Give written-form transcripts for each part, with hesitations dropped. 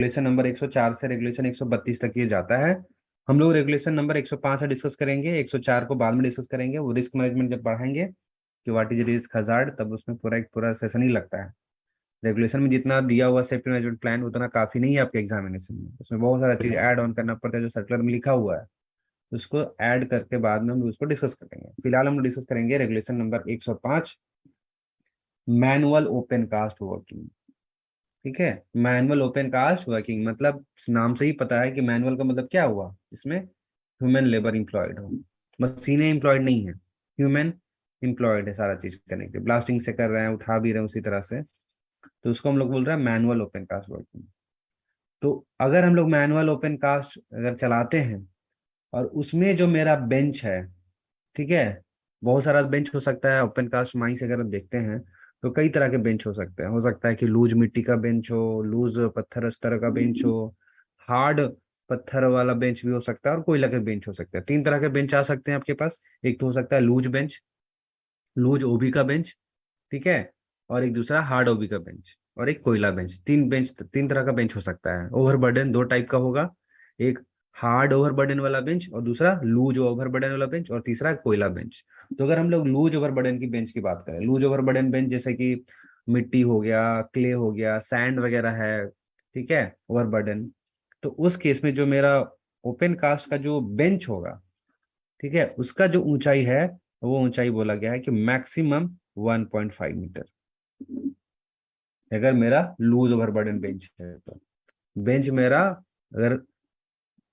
Regulation number 104 से regulation 132 तक ये जाता है। हम लोग रेगुलेशन नंबर 105 डिस्कस करेंगे, 104 को बाद में डिस्कस करेंगे। वो रिस्क मैनेजमेंट जब पढ़ाएंगे कि व्हाट इज रिस्क हजार्ड, तब उसमें पूरा एक पूरा सेशन ही लगता है। रेगुलेशन में जितना दिया हुआ सेफ्टी मैनेजमेंट प्लान उतना काफी नहीं है आपके एग्जामिनेशन में, उसमें बहुत सारा चीज ऐड ऑन करना पड़ता है जो सर्कुलर में लिखा हुआ है। उसको ऐड करके बाद में हम उसको डिस्कस करेंगे। फिलहाल हम डिस्कस करेंगे regulation number 105, manual open cast working. ठीक है, मैनुअल ओपन कास्ट वर्किंग मतलब नाम से ही पता है कि मैनुअल का मतलब क्या हुआ, इसमें ह्यूमन लेबर इंप्लॉयड हो, मशीनें इंप्लॉयड नहीं है, ह्यूमन इंप्लॉयड है सारा चीज करने के लिए। ब्लास्टिंग से कर रहे हैं, उठा भी रहे हैं उसी तरह से, तो उसको हम लोग बोल रहे हैं मैनुअल ओपन कास्ट वर्किंग। तो अगर हम लोग मैनुअल ओपन कास्ट अगर चलाते हैं और उसमें जो मेरा बेंच है, ठीक है, बहुत सारा बेंच हो सकता है ओपन कास्ट माई से अगर हम देखते हैं तो कई तरह के बेंच हो सकते हैं। हो सकता है कि लूज मिट्टी का बेंच हो, लूज पत्थर इस तरह का बेंच हो, हार्ड पत्थर वाला बेंच भी हो सकता है, और कोयला के बेंच हो सकता है। तीन तरह के बेंच आ सकते हैं आपके पास। एक तो हो सकता है लूज बेंच, लूज ओबी का बेंच, ठीक है, और एक दूसरा हार्ड ओबी का बेंच, और एक कोयला बेंच। तीन बेंच, तीन तरह का बेंच हो सकता है। ओवरबर्डन दो टाइप का होगा, एक हार्ड ओवरबर्डन वाला बेंच और दूसरा लूज ओवरबर्डन वाला बेंच, और तीसरा कोयला बेंच। तो अगर हम लोग लूज ओवरबर्डन की बेंच की बात करें, लूज ओवरबर्डन बेंच जैसे कि मिट्टी हो गया, क्ले हो गया, सैंड वगैरह है, ठीक है, ओवरबर्डन, तो उस केस में जो मेरा ओपन कास्ट का जो बेंच होगा, ठीक है, उसका जो ऊंचाई है वो ऊंचाई बोला गया है कि मैक्सिमम 1.5 मीटर। अगर मेरा लूज ओवरबर्डन बेंच है तो बेंच मेरा अगर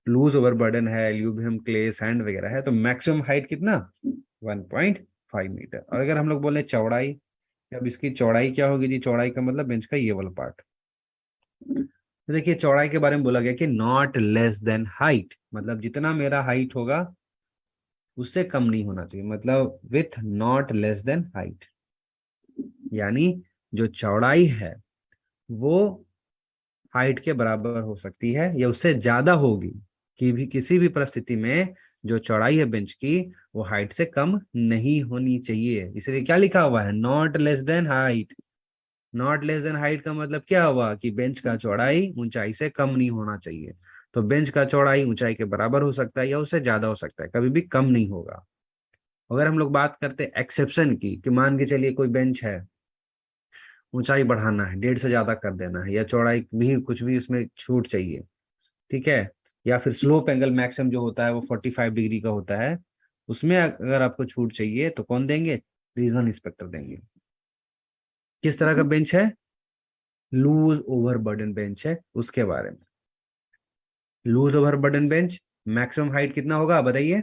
लूज ओवरबर्डन है, एल्यूमिनियम क्ले सैंड वगैरह है, तो मैक्सिमम हाइट कितना, 1.5 मीटर। और अगर हम लोग बोले चौड़ाई, अब इसकी चौड़ाई क्या होगी जी, चौड़ाई का मतलब बेंच का ये वाला पार्ट। तो देखिए चौड़ाई के बारे में बोला गया कि नॉट लेस देन हाइट, मतलब जितना मेरा हाइट होगा उससे कम नहीं होना चाहिए, मतलब with not less than height. यानी जो चौड़ाई है वो हाइट के बराबर हो सकती है या उससे ज्यादा होगी, कि भी किसी भी परिस्थिति में जो चौड़ाई है बेंच की वो हाइट से कम नहीं होनी चाहिए। इसलिए क्या लिखा हुआ है, not less than height. Not less than height का मतलब क्या हुआ कि बेंच का चौड़ाई ऊंचाई से कम नहीं होना चाहिए। तो बेंच का चौड़ाई ऊंचाई के बराबर हो सकता है या उससे ज्यादा हो सकता है, कभी भी कम नहीं होगा। अगर हम लोग बात करते हैं एक्सेप्शन की, कि मान के चलिए कोई बेंच है, ऊंचाई बढ़ाना है, 1.5 से ज्यादा कर देना है, या चौड़ाई भी कुछ भी इसमें छूट चाहिए, ठीक है, या फिर स्लोप एंगल मैक्सिमम जो होता है वो 45 डिग्री का होता है, उसमें अगर आपको छूट चाहिए तो कौन देंगे, रीजनल इंस्पेक्टर देंगे। किस तरह का बेंच है, लूज ओवरबर्डन बेंच है उसके बारे में। Loose overburden bench maximum height कितना होगा बताइए,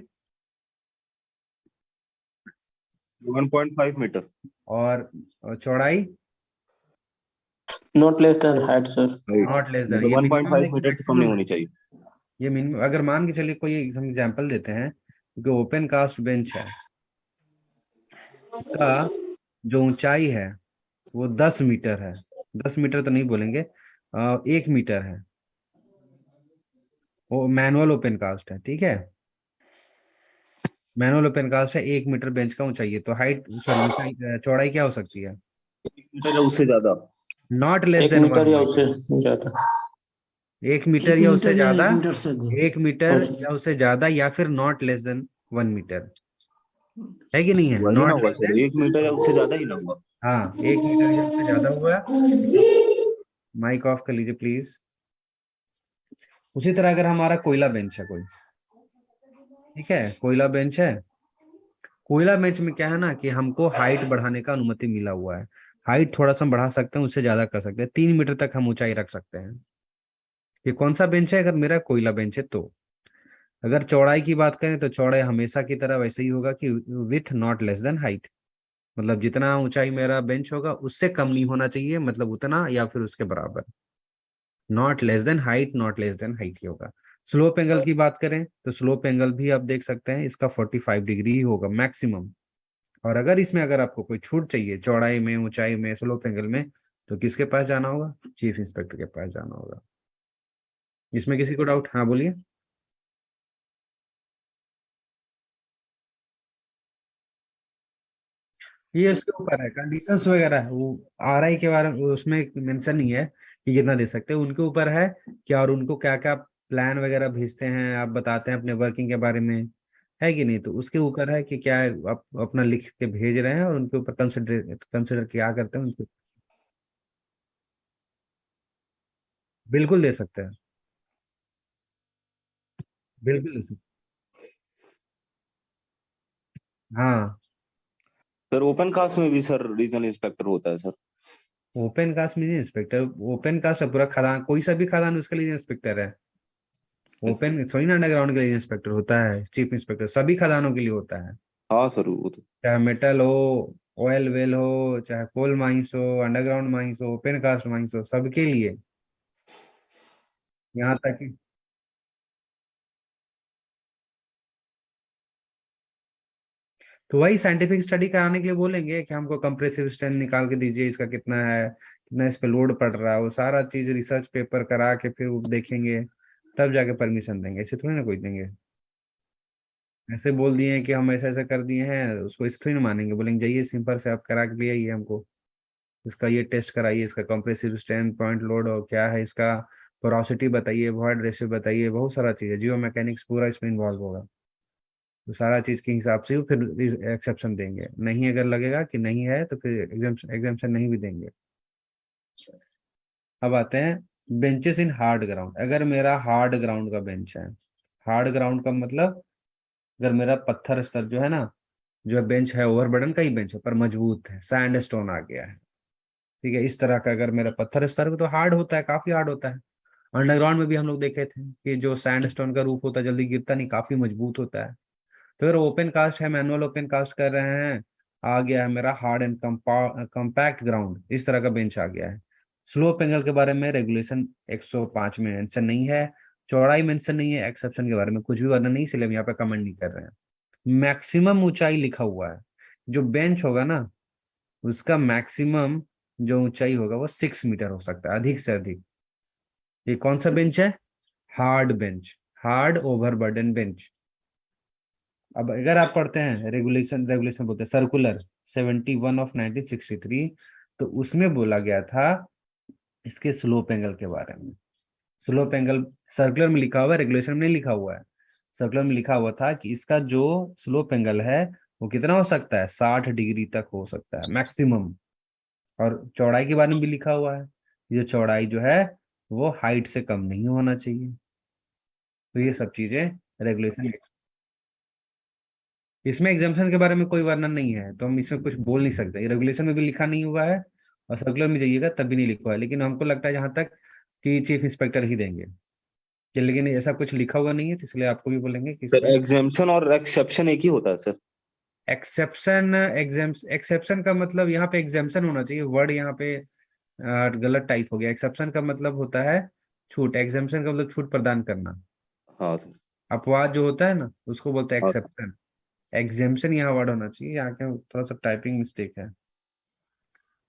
1.5 मीटर। और चौड़ाई not less than height sir. Right, not less than, मतलब ये मिनिमम है 1.5 कि मीटर से कम नहीं मैक्सिमम है। होनी चाहिए। ये मिनिमम, अगर मान के चलिए कोई एग्जांपल देते हैं, क्योंकि ओपन कास्ट बेंच है, उसका जो ऊंचाई है वो 10 मीटर है। 10 मीटर तो नहीं बोलेंगे, 1 मीटर है। वो मैनुअल ओपन कास्ट है, ठीक है, मैनुअल ओपन कास्ट है, 1 मीटर बेंच का ऊंचाई है, तो हाइट सॉरी ऊंचाई चौड़ाई क्या हो सकती है, 1 मीटर या उससे ज्यादा। नॉट लेस एक देन वन मीटर या मीटर उससे ज्यादा। 1 मीटर एक या उससे मीटर या ज्यादा, 1 मीटर से दो। 1 मीटर ओके। या उससे ज्यादा, या फिर नॉट लेस देन 1 मीटर, है कि नहीं है, वही ना नॉट हुआ लेस सर, देन। 1 मीटर या उससे ज्यादा ही ना हुआ। हाँ 1 मीटर या उससे ज्यादा हुआ। माइक ऑफ कर लीजिए प्लीज। उसी तरह अगर हमारा कोयला बेंच है कोई, ठीक है, कोयला बेंच है, कोयला बेंच में क्या है ना कि हमको हाइट बढ़ाने का अनुमति मिला हुआ है। हाइट थोड़ा सा हम बढ़ा सकते हैं, उससे ज्यादा कर सकते हैं, 3 मीटर तक हम ऊंचाई रख सकते हैं। ये कौन सा बेंच है, अगर मेरा कोयला बेंच है तो। अगर चौड़ाई की बात करें तो चौड़ाई हमेशा की तरह वैसे ही होगा कि with not less than height, मतलब जितना ऊंचाई मेरा बेंच होगा उससे कम नहीं होना चाहिए, मतलब उतना या फिर उसके बराबर। Not less than height, not less than height ही होगा। स्लोप एंगल की बात करें तो स्लोप एंगल भी आप देख सकते हैं, इसका 45 डिग्री ही होगा मैक्सिमम। और अगर इसमें अगर आपको कोई छूट चाहिए चौड़ाई में, ऊंचाई में, स्लोप एंगल में, तो किसके पास जाना होगा, चीफ इंस्पेक्टर के पास जाना होगा। इसमें किसी को डाउट, हाँ बोलिए। ये इसके ऊपर है, कंडीशंस वगैरह है, वो आरआई के बारे में उसमें मेंशन नहीं है कि कितना दे सकते हैं, उनके ऊपर है कि, और उनको क्या क्या प्लान वगैरह भेजते हैं, आप बताते हैं अपने वर्किंग के बारे में, है कि नहीं, तो उसके ऊपर है कि क्या आप अपना लिख के भेज रहे हैं, और उनके ऊपर कंसिडर कंसिडर क्या करते हैं उनको। बिल्कुल दे सकते हैं, बिल्कुल दे सकते हैं। हाँ, सर ओपन कास्ट में भी सर रीजनल इंस्पेक्टर होता है सर? ओपन कास्ट में इंस्पेक्टर, ओपन कास्ट है पूरा खदान, कोई सा भी खदान उसके लिए इंस्पेक्टर है। ओपन थोड़ी ना अंडरग्राउंड के लिए इंस्पेक्टर होता है, चीफ इंस्पेक्टर सभी खदानों के लिए होता है। हाँ सर वो तो। चाहे मेटल हो, ऑयल वेल हो, चाहे कोल माइंस हो, अंडरग्राउंड माइंस हो, ओपन कास्ट माइंस हो, सबके लिए। यहाँ तक कि तो वही साइंटिफिक स्टडी कराने के लिए बोलेंगे कि हमको कंप्रेसिव स्ट्रेंथ निकाल के दीजिए, इसका कितना है, कितना इस पे लोड पड़ रहा है, वो सारा चीज रिसर्च पेपर करा के फिर वो देखेंगे, तब जाके परमिशन देंगे, ऐसे थोड़ी ना कोई देंगे। ऐसे बोल दिए हैं कि हम ऐसा ऐसा कर दिए हैं, उसको इसे थोड़ी ना मानेंगे, बोलेंगे जाइए सिंपल से आप करा के ले आइए हमको, इसका ये टेस्ट कराइए, इसका कंप्रेसिव स्ट्रेंथ, पॉइंट लोड और क्या है इसका, पोरोसिटी बताइए, वॉइड रेशियो बताइए, बहुत सारा चीज है, जियो मैकेनिक्स पूरा इसमें इन्वॉल्व होगा। तो सारा चीज के हिसाब से ही फिर एक्सेप्शन देंगे, नहीं अगर लगेगा कि नहीं है तो फिर एग्जाम्शन नहीं भी देंगे। अब आते हैं बेंचेस इन हार्ड ग्राउंड। अगर मेरा हार्ड ग्राउंड का बेंच है, हार्ड ग्राउंड का मतलब अगर मेरा पत्थर स्तर जो है ना, जो बेंच है ओवरबर्डन का ही बेंच है पर मजबूत है, सैंड स्टोन आ गया है, ठीक है, इस तरह का अगर मेरा पत्थर स्तर तो हार्ड होता है, काफी हार्ड होता है। अंडरग्राउंड में भी हम लोग देखे थे कि जो सैंड स्टोन का रूप होता है जल्दी गिरता नहीं, काफी मजबूत होता है। तो अगर ओपन कास्ट है, मैनुअल ओपन कास्ट कर रहे हैं, आ गया है मेरा हार्ड एंड कम्पैक्ट ग्राउंड, इस तरह का बेंच आ गया है। स्लोप एंगल के बारे में रेगुलेशन 105 में मेंशन नहीं है, चौड़ाई मेंशन नहीं है, एक्सेप्शन के बारे में कुछ भी वर्णन नहीं, इसलिए हम यहाँ पे कमेंट नहीं कर रहे हैं। मैक्सिमम ऊंचाई लिखा हुआ है, जो बेंच होगा ना उसका मैक्सिमम जो ऊंचाई होगा वो 6 मीटर हो सकता है, अधिक से अधिक। ये कौन सा बेंच है? Hard bench, hard overburden bench. अब अगर आप पढ़ते हैं रेगुलेशन, रेगुलेशन बोलते हैं सर्कुलर 71 ऑफ 1963, तो उसमें बोला गया था इसके स्लोप एंगल के बारे में। स्लोप एंगल सर्कुलर में लिखा हुआ है, रेगुलेशन में नहीं लिखा हुआ है। सर्कुलर में लिखा हुआ था कि इसका जो स्लोप एंगल है वो कितना हो सकता है, 60 डिग्री तक हो सकता है मैक्सिमम। और चौड़ाई के बारे में भी लिखा हुआ है, ये चौड़ाई जो है वो हाइट से कम नहीं होना चाहिए। तो ये सब चीजें रेगुलेशन, इसमें एग्जाम्पशन के बारे में कोई वर्णन नहीं है, तो हम इसमें कुछ बोल नहीं सकते, रेगुलेशन में भी लिखा नहीं हुआ है, और सर्कुलर में जाइएगा तब भी नहीं लिखा हुआ है, लेकिन हमको लगता है जहां तक कि चीफ इंस्पेक्टर ही देंगे। लेकिन ऐसा कुछ लिखा हुआ नहीं है, तो इसलिए आपको भी बोलेंगे कि सर इसमें एग्जाम्शन और एक्सेप्शन एक ही होता है सर? एक्सेप्शन, एक्सेप्शन का मतलब यहाँ पे एग्जाम्शन होना चाहिए, वर्ड यहाँ पे गलत टाइप हो गया। एक्सेप्शन का मतलब होता है छूट, एग्जाम्शन का मतलब छूट प्रदान करना। हाँ सर। अपवाद जो होता है ना उसको बोलते हैं हाँ। एक्सेप्शन। एग्जाम्शन यहाँ वर्ड होना चाहिए, यहाँ के थोड़ा सा टाइपिंग मिस्टेक है,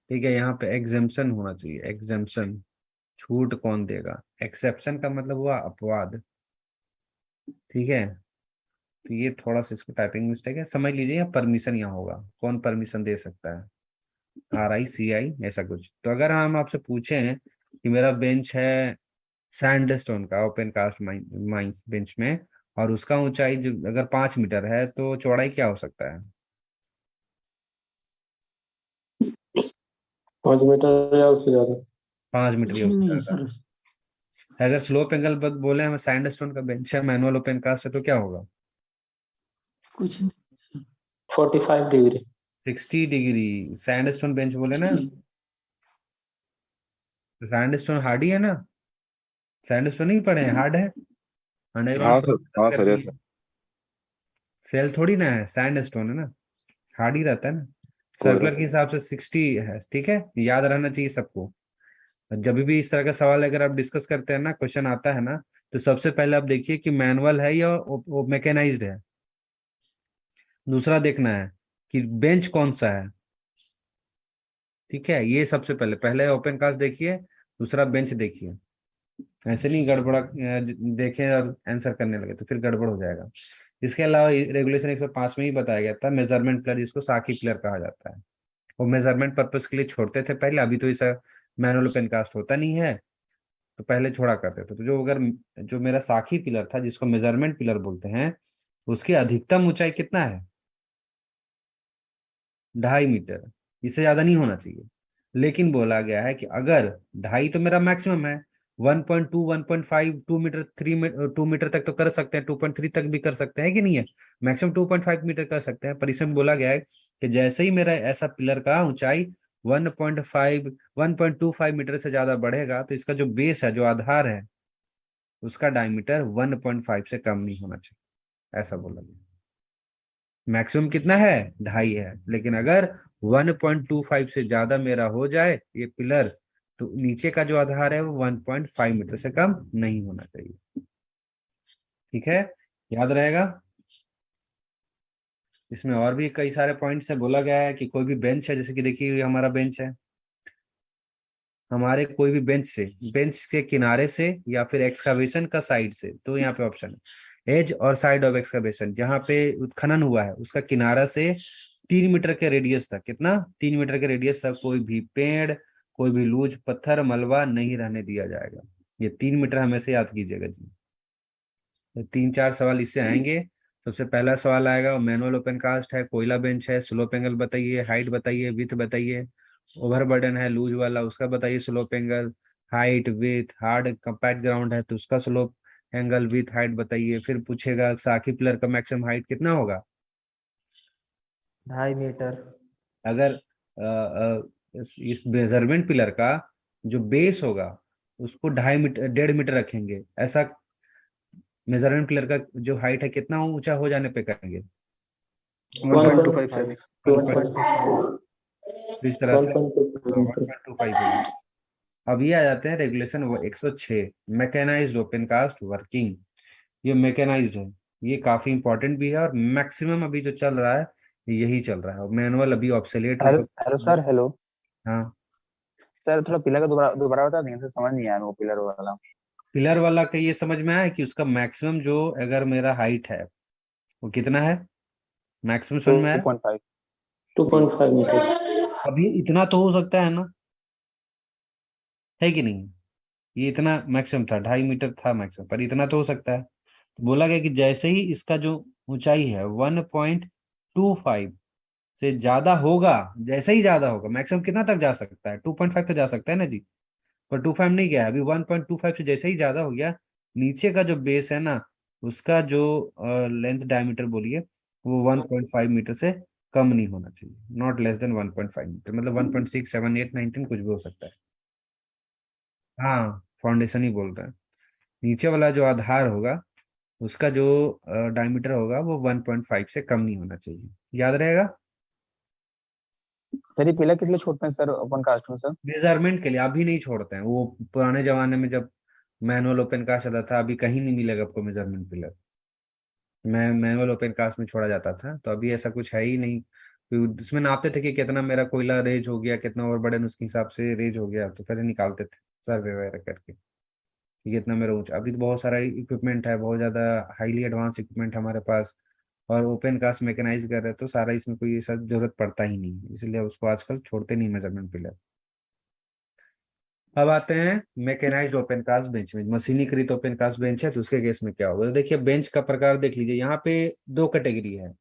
ठीक है, यहाँ पे एग्जाम्शन होना चाहिए, एग्जाम्शन, छूट कौन देगा, एक्सेप्शन का मतलब हुआ अपवाद, ठीक है। तो ये थोड़ा सा इसको टाइपिंग मिस्टेक है, समझ लीजिए, या परमिशन यहाँ होगा, कौन परमिशन दे सकता है, RICI ऐसा कुछ। तो अगर हम आपसे पूछें कि मेरा बेंच है सैंडस्टोन का, ओपन कास्ट माइन बेंच में, और उसका ऊंचाई जो अगर 5 मीटर है तो चौड़ाई क्या हो सकता है? 5 मीटर या उससे ज्यादा। 5 मीटर ही कुछ हो नहीं सकता है। सर। अगर स्लोप एंगल बोले हम सैंडस्टोन का बेंच है, मैनुअल ओपन कास्ट है, तो क्या होगा? कुछ नहीं। 45 डिग्री। 60 डिग्री। सैंडस्टोन बेंच बोले ना, 60। तो सैंडस्टोन हार्ड ही है ना, सैंडस्टोन नहीं पड़े हैं, हार्ड है, हाँ अंडरग्राउंड सर, हाँ सर, करनी यस है। सर। सेल थोड़ी ना है, सैंडस्टोन है ना, हार्ड ही रहता है ना। कोई ना सर्कुलर के सर। हिसाब से 60 है, ठीक है, याद रहना चाहिए सबको। जब भी इस तरह का सवाल अगर आप डिस्कस करते हैं ना, क्वेश्चन आता है ना, तो सबसे पहले आप देखिए कि मैनुअल है या मैकेनाइज्ड है। दूसरा देखना है कि बेंच कौन सा है, ठीक है, ये सबसे पहले, पहले ओपन कास्ट देखिए, दूसरा बेंच देखिए। ऐसे नहीं गड़बड़ा देखें और आंसर करने लगे तो फिर गड़बड़ हो जाएगा। इसके अलावा रेगुलेशन 105 में ही बताया गया था मेजरमेंट प्लेयर, जिसको साकी प्लेयर कहा जाता है, वो मेजरमेंट पर्पस के लिए छोड़ते थे पहले, अभी तो ऐसा मैनुअल ओपन कास्ट होता नहीं है तो पहले छोड़ा करते थे। तो जो अगर जो मेरा साखी पिलर था जिसको मेजरमेंट पिलर बोलते हैं, उसकी अधिकतम ऊंचाई कितना है? 2.5 मीटर, इससे ज्यादा नहीं होना चाहिए। लेकिन बोला गया है कि अगर 2.5 तो मेरा मैक्सिमम है, 1.2 1.5 2 मीटर 3 मीटर 2 मीटर तक तो कर सकते हैं, 2.3 तक भी कर सकते हैं कि नहीं है, मैक्सिमम 2.5 मीटर कर सकते हैं। पर इसमें बोला गया है कि जैसे ही मेरा ऐसा पिलर का ऊंचाई 1.5 1.25 मीटर से ज्यादा बढ़ेगा तो इसका जो बेस है, जो आधार है, उसका डायमीटर 1.5 से कम नहीं होना चाहिए, ऐसा बोला गया। मैक्सिमम कितना है? 2.5 है, लेकिन अगर 1.25 से ज्यादा मेरा हो जाए ये पिलर, तो नीचे का जो आधार है वो 1.5 मीटर से कम नहीं होना चाहिए। ठीक है, याद रहेगा। इसमें और भी कई सारे पॉइंट्स है। बोला गया है कि कोई भी बेंच है, जैसे कि देखिए ये हमारा बेंच है, हमारे कोई भी बेंच के किनारे से या फिर एक्सकावेशन का साइड से, तो यहाँ पे ऑप्शन है एज और साइड ऑफ एक्सकावेशन, जहाँ पे उत्खनन हुआ है उसका किनारा से 3 मीटर के रेडियस तक, कितना? 3 मीटर के रेडियस तक कोई भी पेड़, कोई भी लूज पत्थर मलबा नहीं रहने दिया जाएगा। ये 3 मीटर हमेशा याद कीजिएगा जी। तो 3 4 सवाल इससे आएंगे। सबसे पहला सवाल आएगा, मैनुअल ओपन कास्ट है, कोयला बेंच है, स्लोप एंगल बताइए, हाइट बताइए, विथ बताइए। ओवरबर्डन है लूज वाला, उसका बताइए slope angle, height with. Hard compact ground है तो उसका स्लोप एंगल विथ हाइट बताइए। फिर पूछेगा साकी पिलर का मैक्सिमम हाइट कितना होगा? 2.5 मीटर। अगर इस मेजरमेंट पिलर का जो बेस होगा उसको 2.5 मीटर 1.5 मीटर रखेंगे, ऐसा मेजरमेंट पिलर का जो हाइट है कितना ऊंचा हो जाने पे करेंगे? 1.25 सर। 1.25। तो इस तरह से 1.25 मीटर। 1.25 होगा। अब ये आ जाते हैं regulation 106, mechanised open cast working. ये मैकेनाइज्ड है, ये काफी इंपॉर्टेंट भी है, और मैक्सिमम अभी जो चल रहा है यही चल रहा है। मैनुअल अभी ऑब्सोलेट हो हेलो चुका हेलो है। सर। हेलो हाँ, सर, थोड़ा पिलर का दोबारा दोबारा बता देंगे सर, समझ नहीं आया वो पिलर वाला। पिलर वाला का ये समझ में आया कि उसका मैक्सिमम जो, अगर मेरा हाइट है वो कितना है, मैक्सिमम समझ में टू आया? Point five 2.5 metre. अभी इतना तो हो सकता है ना, है कि नहीं? ये इतना मैक्सिमम था, 2.5 मीटर था मैक्सिमम, पर इतना तो हो सकता है। तो बोला गया कि जैसे ही इसका जो ऊंचाई है 1.25 से ज्यादा होगा, जैसे ही ज्यादा होगा, मैक्सिमम कितना तक जा सकता है? 2.5 तक जा सकता है ना जी, पर 2.5 नहीं गया। अभी 1.25 से जैसे ही ज्यादा हो गया, नीचे का जो बेस है ना, उसका जो लेंथ डायमीटर बोलिए, वो 1.5 मीटर से कम नहीं होना चाहिए, नॉट लेस देन 1.5 मीटर, मतलब 1.6 7 8 9 10 कुछ भी हो सकता है। हाँ, फाउंडेशन ही बोल रहे हैं। नीचे वाला जो आधार होगा उसका जो डायमीटर होगा वो 1.5 से कम नहीं होना चाहिए, याद रहेगा। सर ये पिलर कितने छोड़ते हैं सर ओपन कास्ट में सर? मेजरमेंट के लिए अभी नहीं छोड़ते हैं, वो पुराने जमाने में जब मैनुअल ओपन कास्ट चला था, अभी कहीं नहीं मिलेगा आपको मेजरमेंट पिलर। मैं मैनुअल ओपन कास्ट में छोड़ा जाता था, तो अभी ऐसा कुछ है ही नहीं। फिर उसमें नापते थे कि कितना मेरा कोयला रेज हो गया, कितना ओवरबर्डन उसके हिसाब से रेज हो गया, तो पहले निकालते थे सर्वे वगैरह करके कि कितना मेरा ऊंचा। अभी तो बहुत सारा इक्विपमेंट है, बहुत ज्यादा हाईली एडवांस इक्विपमेंट हमारे पास, और ओपन कास्ट मैकेनाइज कर रहे हैं, तो सारा इसमें कोई ऐसा जरूरत पड़ता ही नहीं है, इसलिए उसको आजकल छोड़ते नहीं मेजरमेंट पिलर। अब आते हैं मैकेनाइज्ड ओपन कास्ट बेंच में। मशीनीकृत ओपन कास्ट बेंच है तो उसके केस में क्या होगा, तो देखिए बेंच का प्रकार देख लीजिए। यहाँ पे दो कैटेगरी है।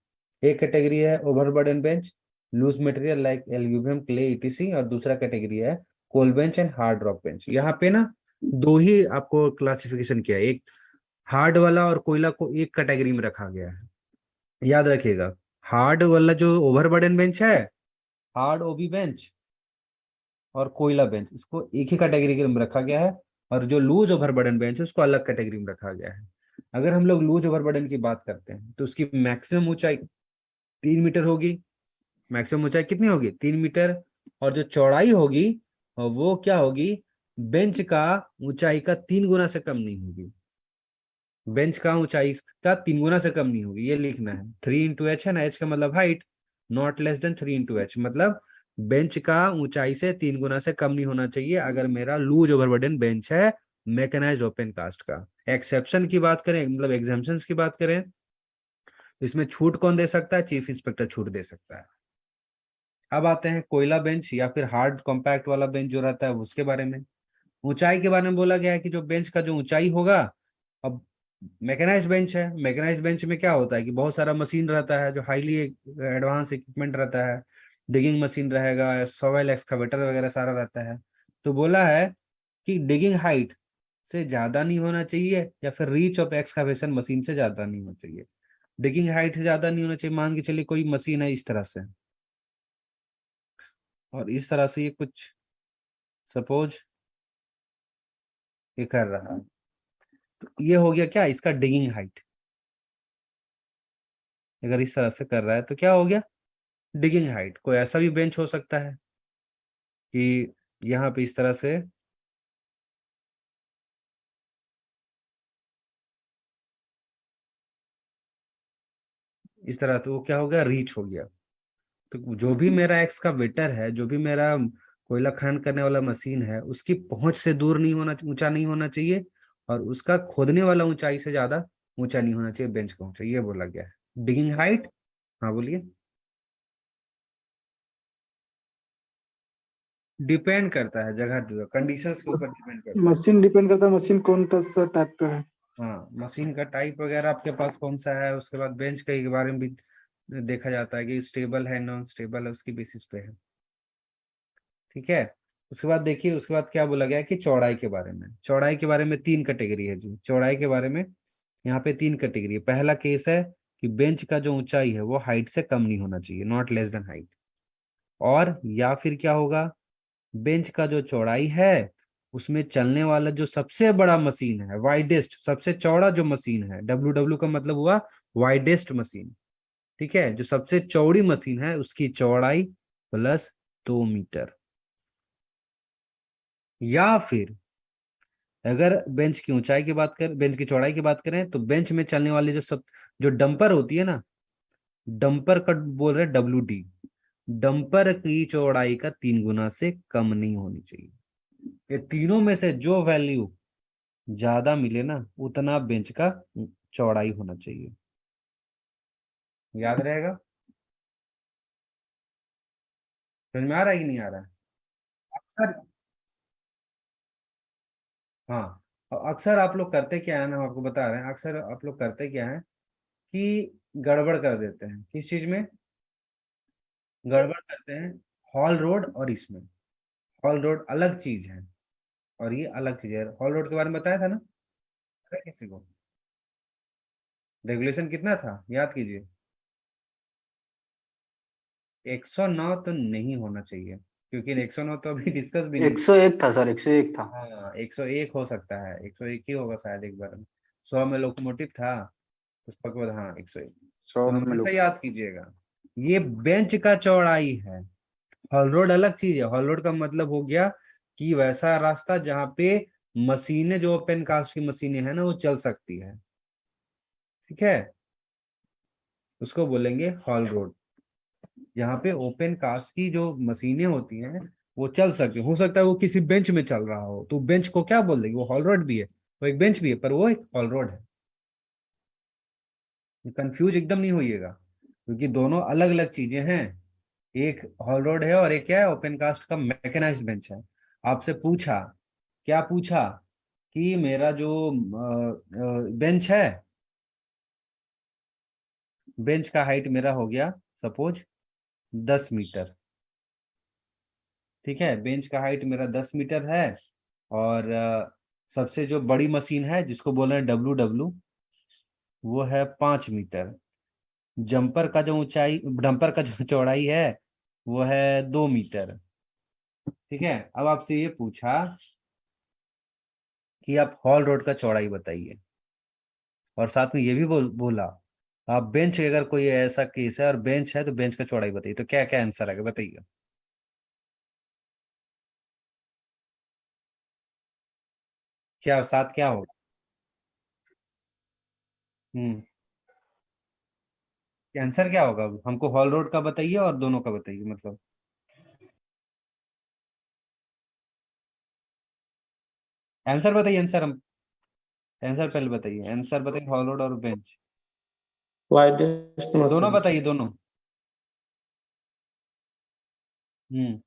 एक कैटेगरी है overburden bench, loose material like aluminium clay ETC, और दूसरा कैटेगरी है coal bench and hard rock bench. यहाँ पे ना दो ही आपको क्लासिफिकेशन किया है, एक हार्ड वाला और कोयला को एक कैटेगरी में रखा गया है, याद रखिएगा। हार्ड वाला जो ओवरबर्डन बेंच है, हार्ड ओबी बेंच और कोयला बेंच, इसको एक ही कैटेगरी में रखा गया है, और जो लूज ओवरबर्डन बेंच है उसको अलग कैटेगरी में रखा गया है। अगर हम लोग लूज ओवरबर्डन की बात करते हैं तो उसकी मैक्सिमम ऊंचाई 3 मीटर होगी। मैक्सिमम ऊंचाई कितनी होगी? 3 मीटर। और जो चौड़ाई होगी वो क्या होगी? बेंच का ऊंचाई का 3 गुना से कम नहीं होगी। बेंच का ऊंचाई का 3 गुना से कम नहीं होगी, ये लिखना है। 3 इंटू एच है ना, एच का मतलब height, not less then 3 into H, मतलब बेंच का ऊंचाई से 3 गुना से कम नहीं होना चाहिए अगर मेरा लूज ओवरबर्डन बेंच है मैकेनाइज्ड ओपन कास्ट का। एक्सेप्शन की बात करें, मतलब एग्जाम्पशन की बात करें, इसमें छूट कौन दे सकता है? चीफ इंस्पेक्टर छूट दे सकता है। अब आते हैं कोयला बेंच या फिर हार्ड कॉम्पैक्ट वाला बेंच जो रहता है उसके बारे में। ऊंचाई के बारे में बोला गया है कि जो बेंच का जो ऊंचाई होगा, अब मैकेनाइज्ड बेंच है, मैकेनाइज्ड बेंच में क्या होता है कि बहुत सारा मशीन रहता है जो हाईली एडवांस इक्विपमेंट रहता है, डिगिंग मशीन रहेगा, सॉइल एक्सकावेटर वगैरह सारा रहता है। तो बोला है कि डिगिंग हाइट से ज्यादा नहीं होना चाहिए या फिर रीच ऑफ एक्सकावेशन मशीन से ज्यादा नहीं होना चाहिए। डिगिंग हाइट से ज्यादा नहीं होना चाहिए, मान के चलिए कोई मशीन है इस तरह से, और इस तरह से ये कुछ सपोज ये कर रहा है, तो ये हो गया क्या, इसका डिगिंग हाइट। अगर इस तरह से कर रहा है तो क्या हो गया, डिगिंग हाइट। कोई ऐसा भी बेंच हो सकता है कि यहाँ पे इस तरह से इस तरह, तो वो क्या हो गया, रीच हो गया। तो जो भी मेरा एक्सकावेटर है, जो भी मेरा कोयला खनन करने वाला मशीन है, उसकी पहुंच से दूर नहीं होना, ऊंचा नहीं होना चाहिए, और उसका खोदने वाला ऊंचाई से ज्यादा ऊंचा नहीं होना चाहिए बेंच का ऊंचाई, ये बोला गया है डिगिंग हाइट। हाँ बोलिए। डिपेंड करता है जगह जगह कंडीशंस के ऊपर डिपेंड करता है। मशीन डिपेंड करता है, मशीन कौन सा टाइप का है। हाँ, मशीन का टाइप वगैरह आपके पास कौन सा है, उसके बाद बेंच के बारे में भी देखा जाता है कि स्टेबल है नॉन स्टेबल है, उसकी बेसिस पे है। ठीक है। उसके बाद देखिए, उसके बाद क्या बोला गया है कि चौड़ाई के बारे में, चौड़ाई के बारे में तीन कैटेगरी है जी, चौड़ाई के बारे में यहाँ पे तीन कैटेगरी है। पहला केस है कि बेंच का जो ऊंचाई है वो हाइट से कम नहीं होना चाहिए, नॉट लेस देन हाइट। और या फिर क्या होगा, बेंच का जो चौड़ाई है उसमें चलने वाला जो सबसे बड़ा मशीन है, वाइडेस्ट, सबसे चौड़ा जो मशीन है, डब्ल्यू डब्ल्यू का मतलब हुआ वाइडेस्ट मशीन। ठीक है, जो सबसे चौड़ी मशीन है उसकी चौड़ाई प्लस 2 मीटर। या फिर अगर बेंच की ऊंचाई की बात करें, बेंच की चौड़ाई की बात करें, तो बेंच में चलने वाली जो डंपर होती है ना, डंपर का बोल रहे WD, डंपर की चौड़ाई का 3 गुना से कम नहीं होनी चाहिए। ये तीनों में से जो वैल्यू ज्यादा मिले ना, उतना बेंच का चौड़ाई होना चाहिए। याद रहेगा? समझ में आ रहा है कि नहीं आ रहा है? अक्सर, हाँ, और अक्सर आप लोग करते क्या है ना, हम आपको बता रहे हैं, अक्सर आप लोग करते क्या है कि गड़बड़ कर देते हैं। किस चीज में गड़बड़ करते हैं? हॉल रोड और इसमें। हॉल रोड अलग चीज है और ये अलग चीज है। हॉल रोड के बारे में बताया था ना, पता है किसी को? रेगुलेशन कितना था याद कीजिए। 109 तो नहीं होना चाहिए, क्योंकि 109 तो अभी डिस्कस भी नहीं। 101 था सर, 101 था। हाँ, 101 हो सकता है, 101 ही होगा शायद एक बार में। 100 में लोकोमोटिव था, पुष्पक बाद, हाँ 101। 100 तो में हमेशा लोग। याद कीजिएगा, ये बेंच का चौड़ाई है। हॉल रोड अलग चीज है। हॉल रोड का मतलब हो गया कि वैसा रास्ता जहाँ पे मशीनें, जो ओपन कास्ट की मशीनें हैं ना, वो चल सकती है। ठीक है, उसको बोलेंगे हॉल रोड, जहाँ पे ओपन कास्ट की जो मशीनें होती हैं वो चल सकती, हो सकता है वो किसी बेंच में चल रहा हो, तो बेंच को क्या बोल देंगे, वो हॉल रोड भी है, वो एक बेंच भी है, पर वो एक हॉल रोड है। कंफ्यूज एकदम नहीं होइएगा, क्योंकि दोनों अलग अलग चीजें हैं। एक हॉल रोड है और एक क्या है, ओपन कास्ट का मैकेनाइज्ड बेंच है। आपसे पूछा, क्या पूछा, कि मेरा जो बेंच है, बेंच का हाइट मेरा हो गया सपोज 10 मीटर। ठीक है, बेंच का हाइट मेरा 10 मीटर है, और सबसे जो बड़ी मशीन है जिसको बोल रहे हैं WW, वो है 5 मीटर। जंपर का जो ऊंचाई, डंपर का जो चौड़ाई है वो है 2 मीटर। ठीक है, अब आपसे ये पूछा कि आप हॉल रोड का चौड़ाई बताइए, और साथ में ये भी बोला आप बेंच, अगर कोई ऐसा केस है और बेंच है तो बेंच का चौड़ाई बताइए, तो क्या क्या आंसर आएगा बताइए? क्या साथ क्या होगा? हम्म, आंसर क्या होगा? हमको हॉल रोड का बताइए और दोनों का बताइए, मतलब आंसर बताइए, आंसर हम, आंसर पहले बताइए, आंसर बताइए हॉल रोड और बेंच। वाइडेस्ट दोनों मशीन। बताइए, दोनों। हम्म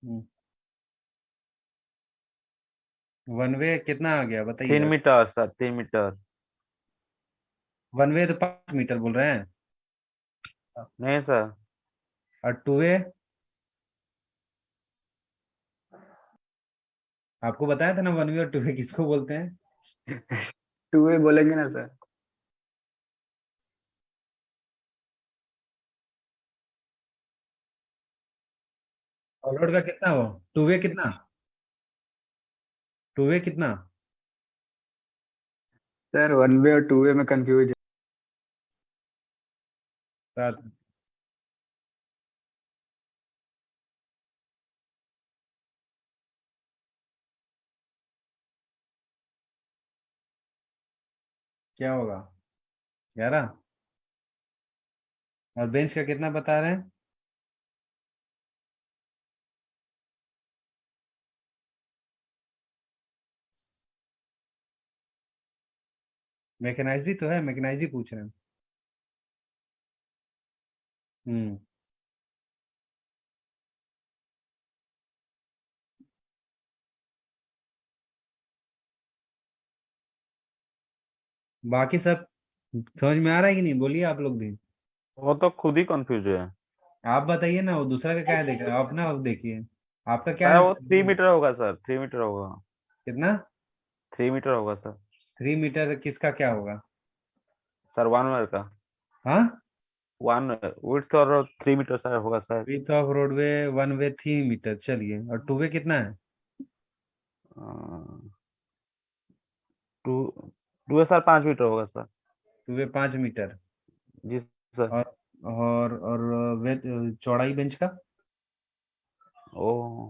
हम्म। वन वे कितना आ गया बताइए 3 metre sir, 3 metre. One way तो 5 मीटर बोल रहे हैं। नहीं सर। और टू वे आपको बताया था ना, वन वे और टू वे किसको बोलते हैं। 2A बोलेंगे ना सर। और रोड का कितना हो, टू वे कितना, टू वे कितना। सर 1A और 2A में कंफ्यूज। सात। क्या होगा 11। और बेंच का कितना बता रहे हैं। मैकेनाइज्ड ही तो है, मैकेनाइज्ड ही पूछ रहे हैं। हम्म। बाकी सब समझ में आ रहा है कि नहीं, बोलिए आप लोग भी। वो तो खुद ही कंफ्यूज है। आप बताइए ना, वो दूसरा का क्या देख रहे हैं आप ना, अब देखिए आपका क्या सर वो आंसर 3 मीटर होगा सर, 3 मीटर होगा। कितना। 3 मीटर होगा सर। 3 मीटर किसका क्या होगा। सर 1 मीटर का। हाँ। 1 विड्थ और 3 मीटर सर होगा sir. Width of roadway one way 3 metre, चलिए और टू वे कितना है। टू टू सर 5 मीटर होगा सर। Two way 5 metre. जी सर। और वे चौड़ाई बेंच का ओ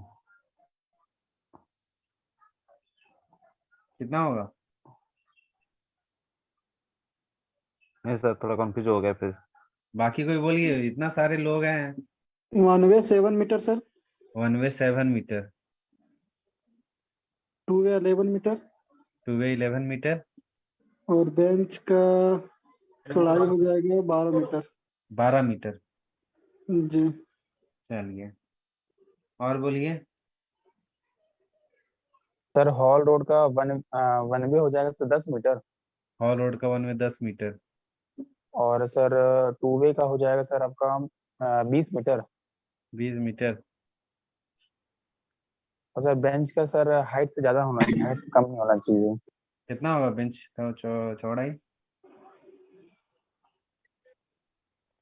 कितना होगा। नहीं सर, थोड़ा कंफ्यूज हो गया फिर। बाकी कोई बोलिए, इतना सारे लोग हैं। 1A 7 metre sir. One way 7 metre. 2A 11 metre. Two way 11 metre. और बेंच का चौड़ाई हो जाएगा 12 मीटर। 12 मीटर। जी। चलिए और बोलिए। सर हॉल रोड का 1B हो जाएगा सर 10 मीटर। हॉल रोड का वन वे 10 मीटर। और सर 2A का हो जाएगा सर आपका 20 मीटर। 20 मीटर। और सर बेंच का सर हाइट से ज्यादा होना चाहिए, हाइट से कम नहीं होना चाहिए। कितना होगा बेंच का चौड़ाई।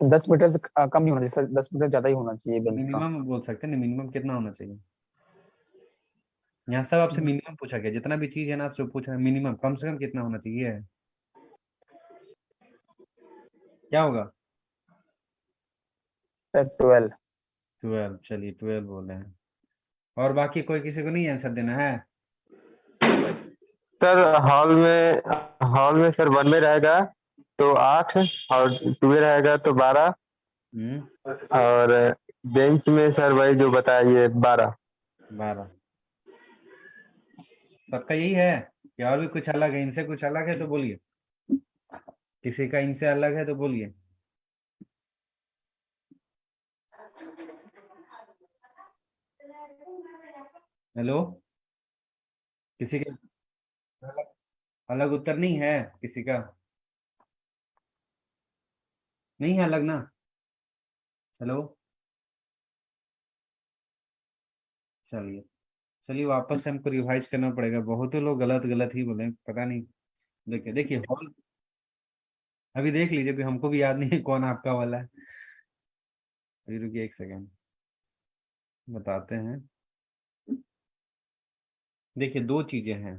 10 मीटर से कम नहीं होना चाहिए सर, 10 मीटर ज्यादा ही होना चाहिए बेंच का। मिनिमम बोल सकते हैं ना, मिनिमम कितना होना चाहिए। यहाँ सब आपसे मिनिमम पूछा गया, जितना भी चीज है ना आपसे पूछा है, मिनिमम कम से कम कितना होना चाहिए है। क्या होगा। सर 12। 12, चलिए 12 बोले हैं। और बाकी कोई किसी को नहीं आंसर देना है। सर हॉल में सर 1 में रहेगा तो 8, और 2 रहेगा तो 12, हम्म। और बेंच में सर वही जो बताइए 12। 12। सबका यही है कि और भी कुछ अलग है, इनसे कुछ अलग है तो बोलिए, किसी का इनसे अलग है तो बोलिए। हेलो। किसी के अलग, अलग उत्तर नहीं है किसी का, नहीं है अलग ना। हेलो। चलिए, चलिए वापस से हमको रिवाइज करना पड़ेगा, बहुत लोग गलत गलत ही बोले, पता नहीं। देखिए देखिए हॉल, अभी देख लीजिए, अभी हमको भी याद नहीं है कौन आपका वाला है। अभी रुकिए एक सेकेंड, बताते हैं। देखिए दो चीजें हैं,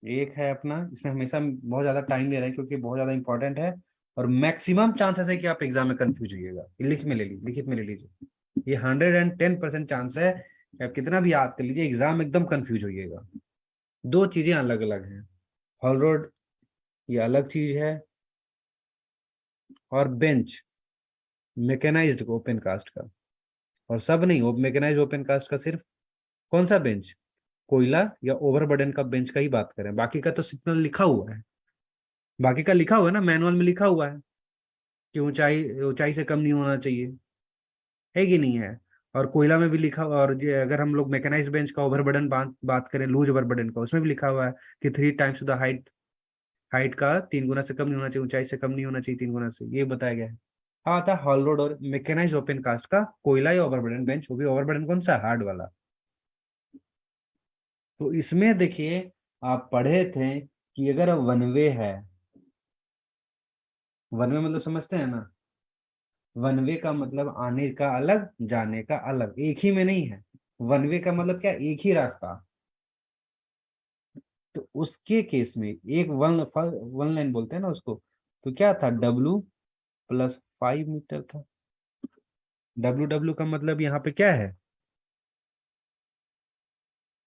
एक है अपना, इसमें हमेशा बहुत ज्यादा टाइम ले रहे हैं क्योंकि बहुत ज्यादा इंपॉर्टेंट है, और मैक्सिमम चांसेस है कि आप एग्जाम में कंफ्यूज होइएगा। ये लिखित में ले लीजिए, ये 110% चांस है कि आप कितना भी याद कर लीजिए, एग्जाम एकदम कंफ्यूज होइएगा। दो चीजें अलग अलग हैं, हॉल रोड ये अलग चीज है, और बेंच मैकेनाइज्ड ओपन कास्ट का, और सब नहीं, वो मैकेनाइज्ड ओपन कास्ट का सिर्फ कौन सा बेंच, कोयला या ओवरबर्डन का बेंच का ही बात करें, बाकी का तो सिग्नल लिखा हुआ है। बाकी का लिखा हुआ है ना, मैनुअल में लिखा हुआ है कि ऊंचाई ऊंचाई से कम नहीं होना चाहिए, है कि नहीं है। और कोयला में भी लिखा, और अगर हम लोग मैकेनाइज्ड बेंच का ओवरबर्डन बात करें, लूज ओवरबर्डन का, उसमें भी लिखा हुआ है कि 3 टाइम्स द हाइट, हाइट का 3 गुना से कम नहीं होना चाहिए, ऊंचाई से कम नहीं होना चाहिए 3 गुना से, ये बताया गया है। हाँ, आता है हॉल रोड और मैकेनाइज्ड ओपन कास्ट का कोयला या ओवरबर्डन बेंच, वो भी ओवरबर्डन कौन सा, हार्ड वाला। तो इसमें देखिए आप पढ़े थे कि अगर वन वे है, वन वे मतलब समझते हैं ना, वन वे का मतलब आने का अलग, जाने का अलग, एक ही में नहीं है। वन वे का मतलब क्या, एक ही रास्ता। तो उसके केस में एक वन लाइन बोलते हैं ना उसको, तो क्या था, W+5 मीटर था। W का मतलब यहाँ पे क्या है,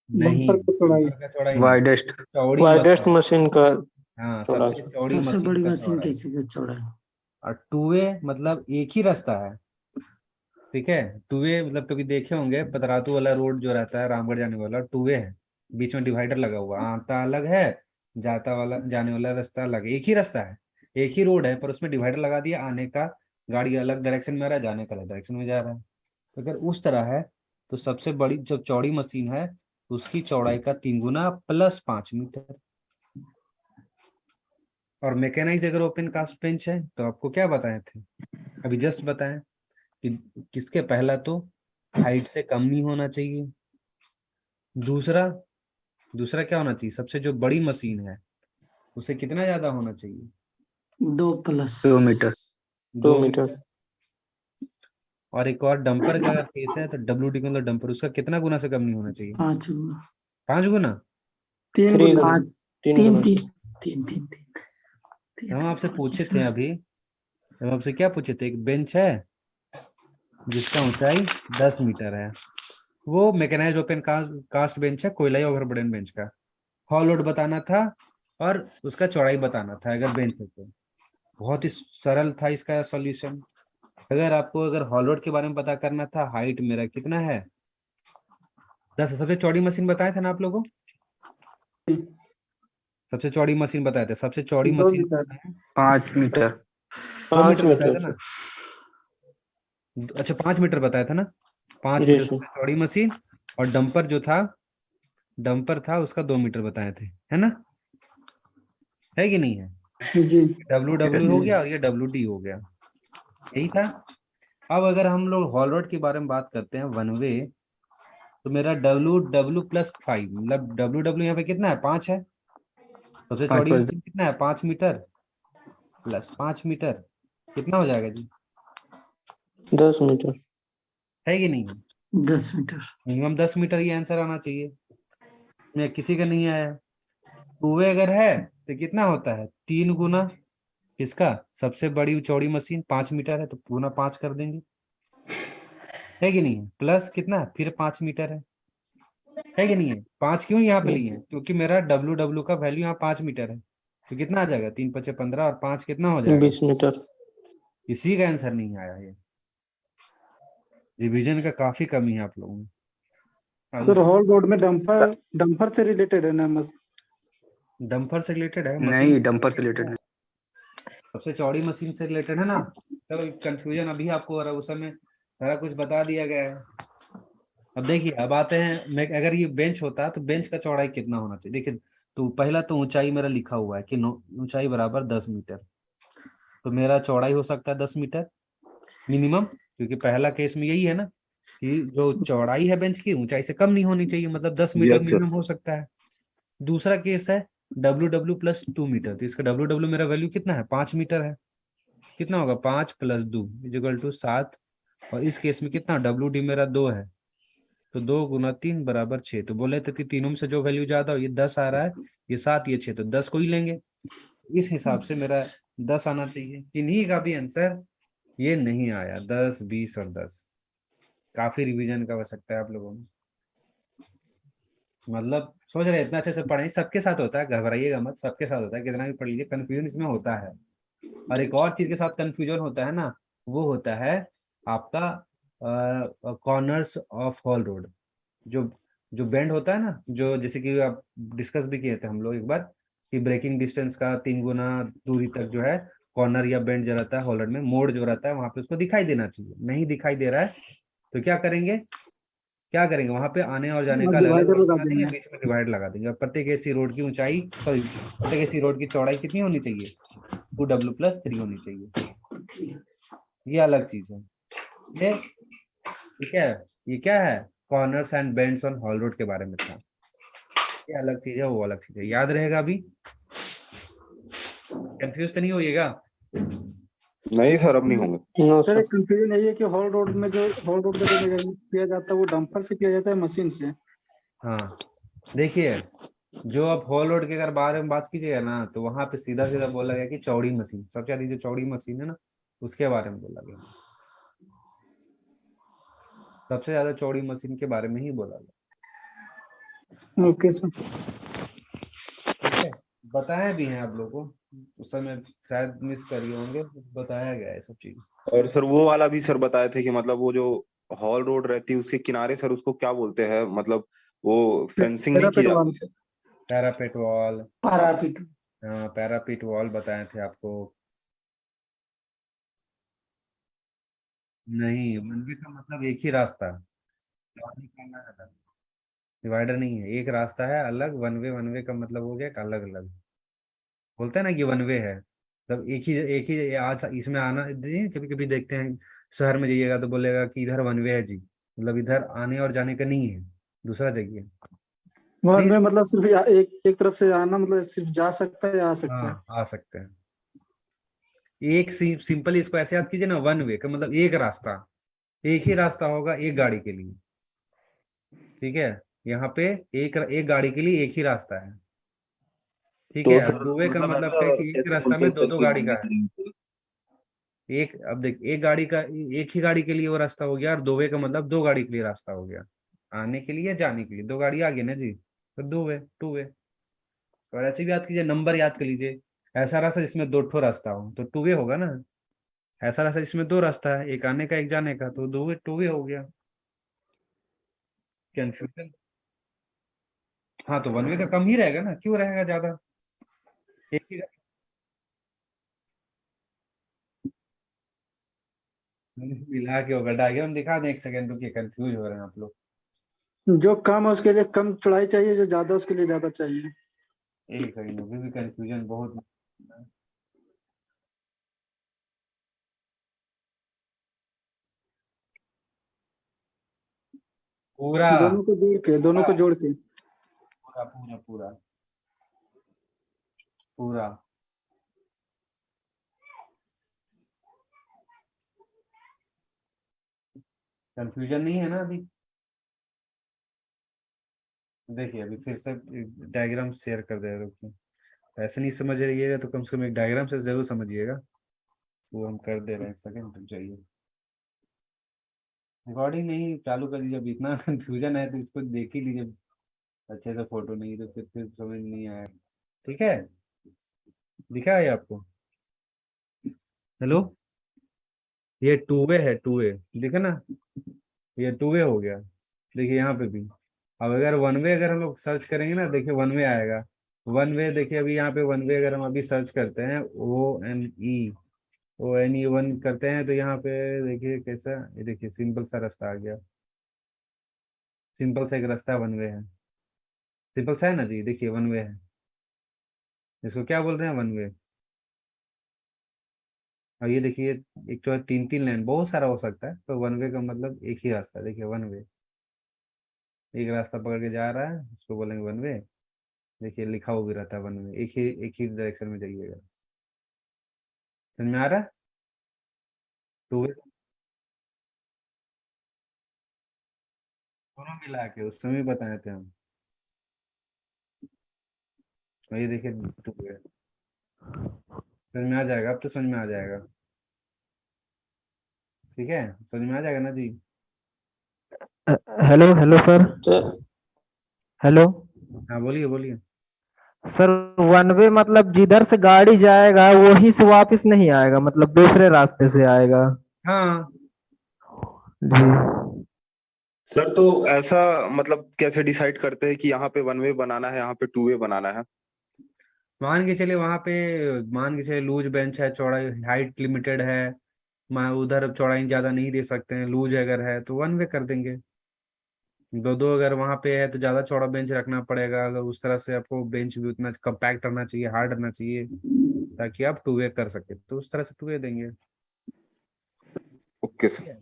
नहीं, बम्पर की चौड़ाई। बम्पर का चौड़ाई नहीं, वाइडेस्ट चौड़ी वाइडेस्ट मशीन। मशीन का हाँ, चौड़ा। सबसे चौड़ी सबसे मशीन बड़ी का मशीन चौड़ाई। कैसे का चौड़ा है? और टू वे मतलब एक ही रास्ता है, ठीक है। टू वे मतलब कभी देखे होंगे, पतरातू वाला रोड जो रहता है रामगढ़ जाने वाला, टू वे है, बीच में डिवाइडर लगा हुआ, आता अलग है, जाता वाला जाने वाला रास्ता अलग है, एक ही रास्ता है, एक ही रोड है, पर उसमें डिवाइडर लगा दिया, आने का गाड़ी अलग डायरेक्शन में आ रहा है, जाने का अलग डायरेक्शन में जा रहा है। तो अगर उस तरह है तो सबसे बड़ी जो चौड़ी मशीन है उसकी चौड़ाई का 3 गुना +5 मीटर। और मैकेनाइज्ड अगर ओपन कास्ट बेंच है तो आपको क्या बताए थे, अभी जस्ट बताएं कि किसके, पहला तो हाइट से कम नहीं होना चाहिए, दूसरा दूसरा क्या होना चाहिए, सबसे जो बड़ी मशीन है उसे कितना ज्यादा होना चाहिए, 2+। 2 मीटर 2 2 मीटर। मीटर। और एक और डंपर का अगर केस है तो WD का मतलब डंपर, उसका कितना गुना से कम नहीं होना चाहिए, 5 गुना। 5 गुना। 3 गुना। 5, 3 3 गुना। 3 3 3 तो हम आपसे पूछे 25 थे में। अभी, हम आपसे क्या पूछे थे, एक बेंच है जिसका ऊंचाई 10 मीटर है, वो मैकेनाइज्ड ओपन कास्ट बेंच है, कोयला ओवरबर्डन बेंच का हॉल लोड बताना था और उसका चौड़ाई बताना था अगर बेंच है तो। बहुत ही सरल था इसका सॉल्यूशन। अगर आपको अगर हॉल लोड के बारे में पता करना था, हाइट मेरा कितना है 10, सबसे चौड़ी मशीन बताए थे ना आप लोगों को, सबसे चौड़ी मशीन बताए थे, सबसे चौड़ी 2 मशीन मीटर। 5 मीटर। 2 मीटर 5 बताया था मीटर ना, अच्छा 5 मीटर बताया था ना, 5 मीटर जी सर। सबसे चौड़ी मशीन। और डंपर जो था, डंपर था उसका 2 मीटर बताए थे, है ना, है कि नहीं है। जी। WW हो गया Yes. और ये WD हो गया, यही था। अब अगर हम लोग हॉल रोड के बारे में बात करते हैं वन वे, तो मेरा W+5 मतलब WW यहाँ पे कितना है, 5 है, सबसे 5 चौड़ी पर मशीन कितना है, 5 मीटर +5 मीटर, कितना हो जाएगा जी, 10 मीटर। है कि नहीं, 10 मीटर। मिनिमम 10 मीटर ये आंसर आना चाहिए, मैं किसी का नहीं आया। टू वे अगर है तो कितना होता है, 3 गुना, किसका, सबसे बड़ी चौड़ी मशीन 5 मीटर है तो गुना 5 कर देंगे, है कि नहीं है, प्लस कितना फिर 5 मीटर है कि नहीं है। 5 क्यों यहाँ पे लिए हैं, क्योंकि मेरा WW का वैल्यू यहाँ 5 मीटर है, तो कितना आ जाएगा, 3×5 = 15 और 5 कितना हो जाएगा, 20 मीटर। इसी का आंसर नहीं आया ये, रिवीजन का काफी कमी है आप लोगों में। और सर हॉल रोड में डंपर डंपर से रिलेटेड है ना डंपर से रिलेटेड है, मशीन नहीं, डंपर से रिलेटेड नहीं। सबसे चौड़ी मशीन से रिलेटेड है ना, तो कंफ्यूजन अभी आपको हो रहा है, उस समय सारा कुछ बता दिया गया है। अब देखिए, अब आते हैं, मैं अगर ये बेंच होता तो बेंच का चौड़ाई कितना होना चाहिए, देखिए, तो पहला तो ऊंचाई मेरा लिखा हुआ है कि ऊंचाई बराबर 10 मीटर, तो मेरा चौड़ाई हो सकता है 10 मीटर मिनिमम, क्योंकि पहला केस में यही है ना कि जो चौड़ाई है बेंच की ऊंचाई से कम नहीं होनी चाहिए, मतलब 10 मीटर यस मिनिमम सर। हो सकता है। दूसरा केस है WW+2 मीटर, तो इसका WW मेरा वैल्यू कितना है, 5 मीटर है, कितना होगा 5+2 = 7। और इस केस में कितना, WD मेरा 2 है, तो 2 × 3 = 6, तो बोले थे कि तीनों में से जो वैल्यू ज्यादा हो, ये 10 आ रहा है, ये 7, ये 6, तो 10 को ही लेंगे, इस हिसाब से मेरा 10 आना चाहिए। किन्हीं का भी आंसर ये नहीं आया, 10, 20 और 10, काफी रिवीजन का आवश्यकता है आप लोगों में, मतलब सोच रहे हैं इतना अच्छे से पढ़े, सबके साथ होता है, घबराइएगा मत, सबके साथ होता है, कितना भी पढ़ लीजिए कंफ्यूजन इसमें होता है। और एक और चीज के साथ कंफ्यूजन होता है ना, वो होता है आपका कॉर्नर्स ऑफ हॉल रोड, जो जो बेंड होता है ना, जो जैसे कि आप डिस्कस भी किए थे हम लोग एक बार, कि ब्रेकिंग डिस्टेंस का 3 गुना दूरी तक जो है कॉर्नर या बेंड जो रहता है हॉलर में, मोड़ जो रहता है वहां पे उसको दिखाई देना चाहिए। नहीं दिखाई दे रहा है तो क्या करेंगे, वहां पे आने और जाने का अलग अलग डिवाइडर रोड लगा बना देंगे, देंगे। बीच में डिवाइड लगा देंगे। और प्रत्येक ऐसी रोड की ऊंचाई, सॉरी प्रत्येक ऐसी रोड की चौड़ाई कितनी होनी चाहिए, 2W+3 होनी चाहिए। ये अलग चीज है। ये ठीक है, ये क्या है, corners and bends on haul road के बारे में था। ये अलग चीज है, वो अलग चीज है, याद रहेगा। अभी कंफ्यूज तो नहीं होइएगा। नहीं सर, अब नहीं होंगे। No sir sir. एक कंफ्यूजन यही है कि हॉल रोड का जो मेजरमेंट किया जाता है वो डंपर से किया जाता है मशीन से। हाँ देखिए, जो आप हॉल रोड के अगर बारे में बात कीजिएगा ना, तो वहां पे सीधा सीधा बोला गया कि चौड़ी मशीन, सबसे ज्यादा जो चौड़ी मशीन है ना उसके बारे में बोला गया, सबसे ज्यादा चौड़ी मशीन के बारे में ही बोला गया। Okay sir. ठीक है, बताया भी है आप लोगों को, उस समय शायद मिस करिए होंगे, बताया गया है सब चीज। और सर वो वाला भी सर बताए थे कि मतलब वो जो हॉल रोड रहती है उसके किनारे सर उसको क्या बोलते हैं, मतलब वो फेंसिंग नहीं की पैरापेट वाल। जाती सर। Parapet wall, पारापीट। हाँ पैरापीट वॉल बताए थे आपको। नहीं, वनवे का मतलब एक ही रास्ता है, डिवाइडर नहीं है, एक रास्ता है अलग। वनवे का मतलब हो गया एक अलग अलग, बोलते हैं ना कि वनवे है, मतलब एक ही आज इसमें आना। कभी कभी देखते हैं शहर में जाइएगा तो बोलेगा कि इधर वनवे है जी, मतलब इधर आने और जाने का नहीं है, दूसरा जगह। वन नहीं, में मतलब सिर्फ एक तरफ से आना, मतलब सिर्फ जा सकता है या आ सकता है। हाँ आ सकते हैं। एक सिंपल इसको ऐसे याद कीजिए ना, वन वे का मतलब एक रास्ता, एक ही रास्ता होगा एक गाड़ी के लिए। ठीक है, यहाँ पे एक एक गाड़ी के लिए एक ही रास्ता है। ठीक तो है, अब सर दो वे का मतलब मतलब ऐसा क्या है कि एक कैसे रास्ता बोलते में हैं दो सर दो कि गाड़ी का वनवे है। करेंगे? एक, अब देख, एक गाड़ी का, एक ही गाड़ी के लिए वो रास्ता हो गया, और दो वे का मतलब दो गाड़ी के लिए रास्ता हो गया, आने के लिए जाने के लिए। दो गाड़ी आ गई ना जी, तो दो वे, टू वे। और ऐसे भी याद कीजिए, नंबर याद कर लीजिए, ऐसा रास्ता जिसमें दो ठो रास्ता हो तो टू वे होगा ना, ऐसा रास्ता जिसमें दो रास्ता है, एक आने का एक जाने का, तो दो वे टू वे हो गया। कंफ्यूजन, हाँ तो वन वे का कम ही रहेगा ना, क्यों रहेगा ज्यादा, एक ही मिला के होगा। डायग्राम दिखा दें, एक सेकंड रुकिए, कंफ्यूज हो रहे हैं आप लोग। जो कम है उसके लिए कम चौड़ाई चाहिए, जो ज्यादा उसके लिए ज्यादा चाहिए। एक सेकंड, अभी भी कंफ्यूजन बहुत। पूरा दोनों को जोड़ के। पूरा पूरा पूरा पूरा कंफ्यूजन नहीं है ना अभी। देखिए अभी फिर से डायग्राम शेयर कर दे रहे हो, ऐसे नहीं समझ रहिएगा तो कम से कम एक डायग्राम से जरूर समझिएगा। वो हम कर दे रहे हैं, सेकंड रुक जाइए। रिकॉर्डिंग नहीं चालू कर लीजिए, अभी इतना कंफ्यूजन है तो इसको देख ही लीजिए अच्छे से, फोटो नहीं तो फिर समझ नहीं आया। ठीक है, दिखा है आपको, हेलो, ये टू वे है, टू वे, देखा ना, ये टू वे हो गया। देखिए यहाँ पे भी, अब अगर वन वे अगर हम लोग सर्च करेंगे ना, देखिए वन वे आएगा। वन वे देखिए, अभी यहाँ पे वन वे अगर हम अभी सर्च करते हैं, O N E वन करते हैं, तो यहाँ पे देखिए कैसा, ये देखिए सिंपल सा रास्ता आ गया, सिंपल सा एक रास्ता वन वे है, सिंपल सा है ना जी, देखिए वन वे है, इसको क्या बोल रहे हैं, वन वे। और ये देखिए, एक तो है तीन तीन लाइन, बहुत सारा हो सकता है, तो वन वे का मतलब एक ही रास्ता है, देखिए वन वे, एक रास्ता पकड़ के जा रहा है, उसको बोलेंगे वन वे। देखिए लिखा हुआ भी रहता है वन वे, एक ही डायरेक्शन में जाइएगा। समझ में आ रहा है, टू वे दोनों मिला के उस समय बताए थे हम। और ये देखिए टू वे, समझ में आ जाएगा, अब तो समझ में आ जाएगा। ठीक है, समझ में आ जाएगा ना जी। Hello hello sir. हेलो हाँ बोलिए बोलिए। सर, वन वे मतलब जिधर से गाड़ी जाएगा वहीं से वापस नहीं आएगा, मतलब दूसरे रास्ते से आएगा। हाँ जी। सर तो ऐसा मतलब कैसे डिसाइड करते हैं कि यहाँ पे वन वे बनाना है, यहाँ पे टू वे बनाना है? मान के चलिए वहां पे, मान के चलिए लूज बेंच है, चौड़ाई हाइट लिमिटेड है, उधर चौड़ाई ज्यादा नहीं दे सकते हैं, लूज अगर है तो वन वे कर देंगे। दो दो अगर वहां पे है तो ज्यादा चौड़ा बेंच रखना पड़ेगा, अगर उस तरह से आपको बेंच भी उतना कम्पैक्ट रहना चाहिए, हार्ड रहना चाहिए, ताकि आप टू वे कर सके, तो उस तरह से टू वे देंगे। ओके ठीक सर। है,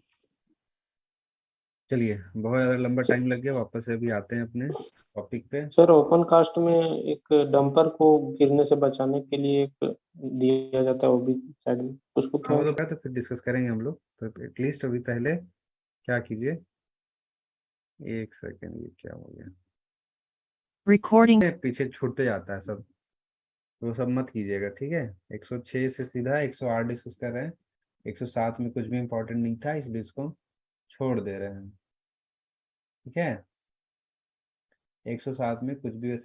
चलिए बहुत ज्यादा लंबा टाइम लग गया, वापस से अभी आते हैं अपने टॉपिक पे। सर ओपन कास्ट में एक डंपर को गिरने से बचाने के लिए एक दिया जाता है वो भी साइड में, उसको हाँ क्या? वो तो फिर डिस्कस करेंगे हम लोग, तो एटलीस्ट अभी पहले क्या कीजिए, एक सेकेंड, ये क्या हो गया, Recording. पीछे छूटते जाता है सब, वो सब मत कीजिएगा, ठीक है। 106 से सीधा 108 डिस्कस कर रहे हैं, 107 में कुछ भी इंपॉर्टेंट नहीं था, इसलिए इसको छोड़ दे रहे हैं, ठीक है। 107 में कुछ भी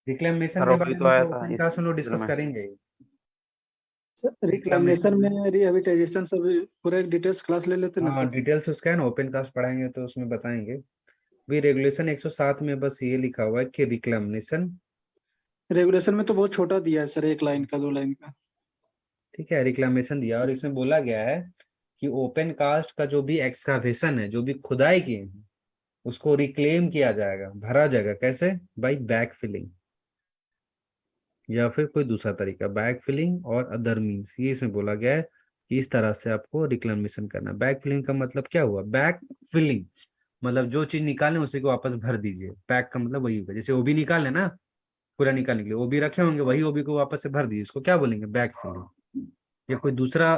रिक्लेमेशन सर के अभी बारे तो में आया तो था ओपन इस क्लास में लोग सिलसिले डिस्कस में। करेंगे ही। रिक्लेमेशन में रिहेबिलिटेशन सब पूरा एक डिटेल्स क्लास ले लेते ना हाँ सर। डिटेल्स उसका है ना, ओपन कास्ट पढ़ाएंगे तो उसमें बताएंगे। भी रेगुलेशन 107 में बस ये लिखा हुआ है कि रिक्लेमेशन, रेगुलेशन में तो बहुत छोटा दिया है सर, 1 लाइन का 2 लाइन का। ठीक है, रिक्लेमेशन दिया, और इसमें बोला गया है कि ओपन कास्ट का जो भी एक्सकावेशन है, जो भी खुदाई किए हैं, उसको रिक्लेम किया जाएगा, भरा जाएगा, कैसे, बाई बैक फिलिंग या फिर कोई दूसरा तरीका, बैक फिलिंग और अदर मीन्स, ये इसमें बोला गया है कि इस तरह से आपको रिक्लेमेशन करना। बैक फिलिंग का मतलब क्या हुआ, बैक फिलिंग मतलब जो चीज निकालें उसी को वापस भर दीजिए, पैक का मतलब वही होगा, जैसे ओबी निकाले ना, पूरा निकालने के लिए ओबी रखे होंगे, वही ओबी को वापस से भर दीजिए, इसको क्या बोलेंगे, बैक फिलिंग। या कोई दूसरा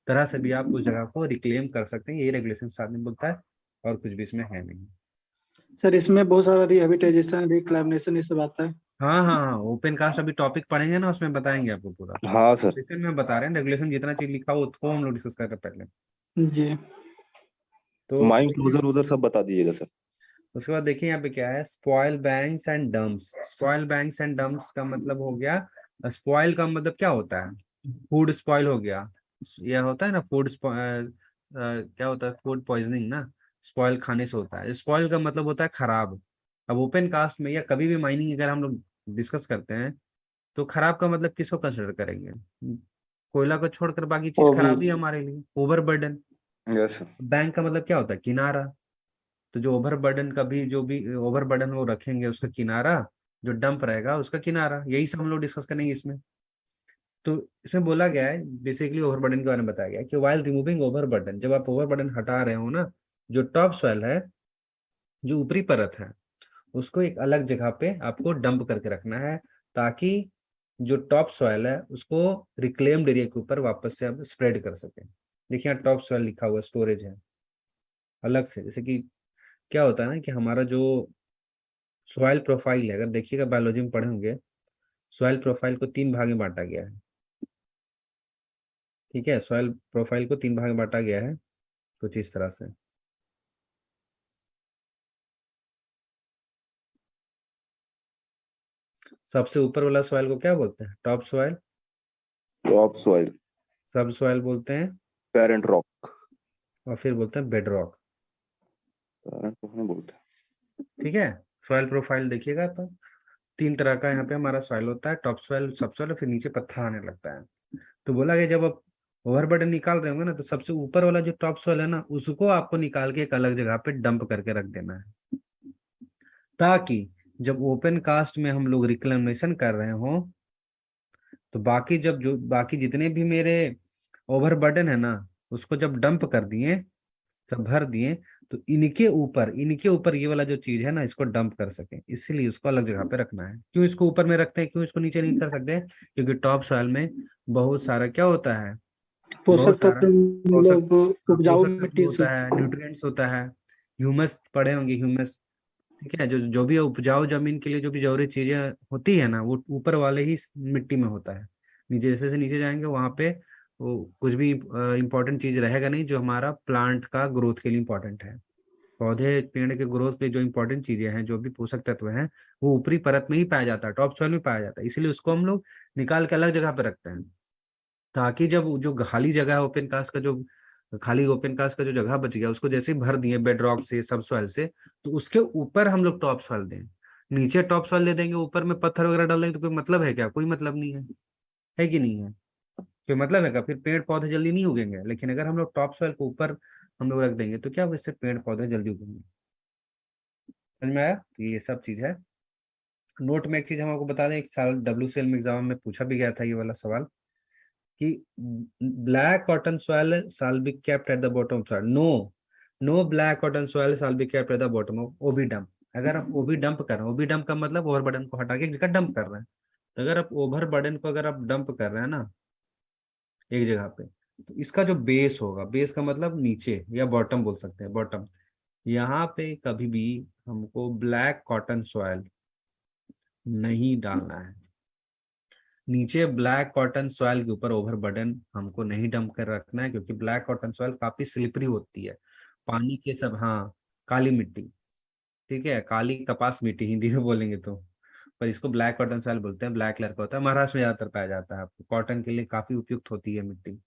तरह से भी आप उस जगह को रिक्लेम कर सकते हैं, ये रेगुलेशन साथ में बोलता है, और कुछ भी इसमें है नहीं। सर इसमें बहुत सारा रिहेबिलिटेशन रिक्लेमेशन ये सब आता है। हाँ हाँ हाँ, ओपन कास्ट अभी टॉपिक पढ़ेंगे ना, उसमें बताएंगे आपको पूरा। हाँ सर। रेगुलेशन में बता रहे हैं, रेगुलेशन जितना चीज लिखा हो उसको हम लोग डिस्कस कर रहे हैं पहले। जी। तो माइंड देखिए, क्लोजर उधर सब बता दीजिएगा सर। उसके बाद देखिए यहाँ पे क्या है, spoil banks and dumps. Spoil banks and dumps का मतलब हो गया, स्पॉइल का मतलब क्या होता है, फूड स्पॉइल हो गया, यह होता है ना फूड, क्या होता है, फूड पॉइजनिंग ना, स्पॉइल खाने से होता है। स्पॉइल का मतलब होता है खराब। अब ओपन कास्ट में या कभी भी माइनिंग अगर हम लोग डिस्कस करते हैं, तो खराब का मतलब किसको कंसिडर करेंगे, कोयला को छोड़कर बाकी चीज वो भी खराब ही है हमारे लिए, ओवरबर्डन। Yes sir. बैंक का मतलब क्या होता है, किनारा। तो जो ओवरबर्डन का भी, जो भी ओवरबर्डन वो रखेंगे उसका किनारा, जो डंप रहेगा उसका किनारा, यही सब हम लोग डिस्कस करेंगे इसमें। तो इसमें बोला गया है, बेसिकली ओवरबर्डन के बारे में बताया गया है कि वाइल रिमूविंग ओवरबर्डन, जब आप ओवरबर्डन हटा रहे हो ना, जो टॉप सॉइल है, जो ऊपरी परत है, उसको एक अलग जगह पे आपको डंप करके रखना है, ताकि जो टॉप सॉइल है उसको रिक्लेम्ड एरिया के ऊपर वापस से आप स्प्रेड कर सके। देखिए यहाँ टॉप सॉइल लिखा हुआ, स्टोरेज है अलग से। जैसे कि क्या होता है ना कि हमारा जो सॉइल प्रोफाइल है, अगर देखिएगा बायोलॉजी में पढ़े होंगे, सॉइल प्रोफाइल को 3 भाग में बांटा गया है, ठीक है, सॉइल प्रोफाइल को 3 भाग में बांटा गया है कुछ इस तरह से। सबसे ऊपर वाला सॉइल को क्या बोलते हैं, टॉप सॉइल, टॉप सॉइल सब सॉइल बोलते हैं, पेरेंट रॉक, और फिर बोलते हैं बेड रॉक, पेरेंट रॉक नहीं बोलते। ठीक है। सॉइल प्रोफाइल देखिएगा तो 3 तरह का यहाँ पे हमारा सॉइल होता है, टॉप सॉइल, सब सॉइल, और फिर नीचे पत्थर आने लगता है। तो बोला गया जब आप ओवरबर्डन निकाल रहे होंगे ना, तो सबसे ऊपर वाला जो टॉप सॉइल है ना, उसको आपको निकाल के एक अलग जगह पे डंप करके रख देना है, ताकि जब ओपन कास्ट में हम लोग रिक्लेमेशन कर रहे हो, तो बाकी जब जो बाकी जितने भी मेरे ओवरबर्डन है ना, उसको जब डंप कर दिए, सब भर दिए, तो इनके ऊपर ये वाला जो चीज है ना, इसको डंप कर सके, इसीलिए उसको अलग जगह पे रखना है। क्यों इसको ऊपर में रखते हैं, क्यों इसको नीचे नहीं कर सकते, क्योंकि टॉप सॉइल में बहुत सारा क्या होता है, बहुत पोषक सारा तत्व मतलब उपजाऊ पोषक तत्व मिट्टी से। होता है, न्यूट्रिएंट्स होता है, ह्यूमस पढ़े होंगे, ह्यूमस, ठीक है, जो जो भी उपजाऊ जमीन के लिए जो भी जरूरी चीजें होती है ना, वो ऊपर वाले ही मिट्टी में होता है। नीचे जैसे से नीचे जाएंगे वहां पे वो कुछ भी इंपॉर्टेंट चीज रहेगा नहीं, जो हमारा प्लांट का ग्रोथ के लिए इंपॉर्टेंट है, पौधे पेड़ के ग्रोथ के लिए जो इंपॉर्टेंट चीजें हैं, जो भी पोषक तत्व हैं, वो ऊपरी परत में ही पाया जाता है, टॉप सॉइल में पाया जाता है, इसीलिए उसको हम लोग निकाल के अलग जगह पे रखते हैं, ताकि जब जो खाली जगह है ओपन कास्ट का, जो खाली ओपन कास्ट का जो जगह बच गया, उसको जैसे ही भर दिए बेड रॉक से, सब सॉइल से, तो उसके ऊपर हम लोग टॉप सॉइल दें, नीचे टॉप सॉइल दे देंगे, ऊपर में पत्थर वगैरह डाल देंगे तो कोई मतलब है क्या? कोई मतलब नहीं है कि नहीं है? कोई मतलब है क्या? फिर पेड़ पौधे जल्दी नहीं उगेंगे। लेकिन अगर हम लोग टॉप सॉइल को ऊपर हम लोग रख देंगे तो क्या होगा? इससे पेड़ पौधे जल्दी उगेंगे। समझ में आया? तो ये सब चीज है। नोट में एक चीज हम आपको बता दें, एक साल WCL में एग्जाम में पूछा भी गया था ये वाला सवाल कि black cotton soil shall be kept at the bottom of soil. No black cotton soil shall be kept at the bottom of OB dump. अगर आप ओबी डंप कर रहे हैं, ओबी डंप का मतलब ओवरबर्डन को हटा के एक जगह डंप कर रहे हैं, तो अगर आप ओवरबर्डन को अगर आप डंप कर रहे हैं ना एक जगह पे, तो इसका जो बेस होगा, बेस का मतलब नीचे या बॉटम बोल सकते हैं, बॉटम, यहाँ पे कभी भी हमको ब्लैक कॉटन सॉइल नहीं डालना है। नीचे ब्लैक कॉटन सॉइल के ऊपर ओवरबर्डन हमको नहीं डंप कर रखना है, क्योंकि ब्लैक कॉटन सॉइल काफी स्लिपरी होती है, पानी के सब, हाँ, काली मिट्टी, ठीक है, काली कपास मिट्टी हिंदी में बोलेंगे तो, पर इसको ब्लैक कॉटन सॉइल बोलते हैं। ब्लैक कलर का होता है, महाराष्ट्र में ज्यादातर पाया जाता है, आपको कॉटन के लिए काफी उपयुक्त होती है मिट्टी।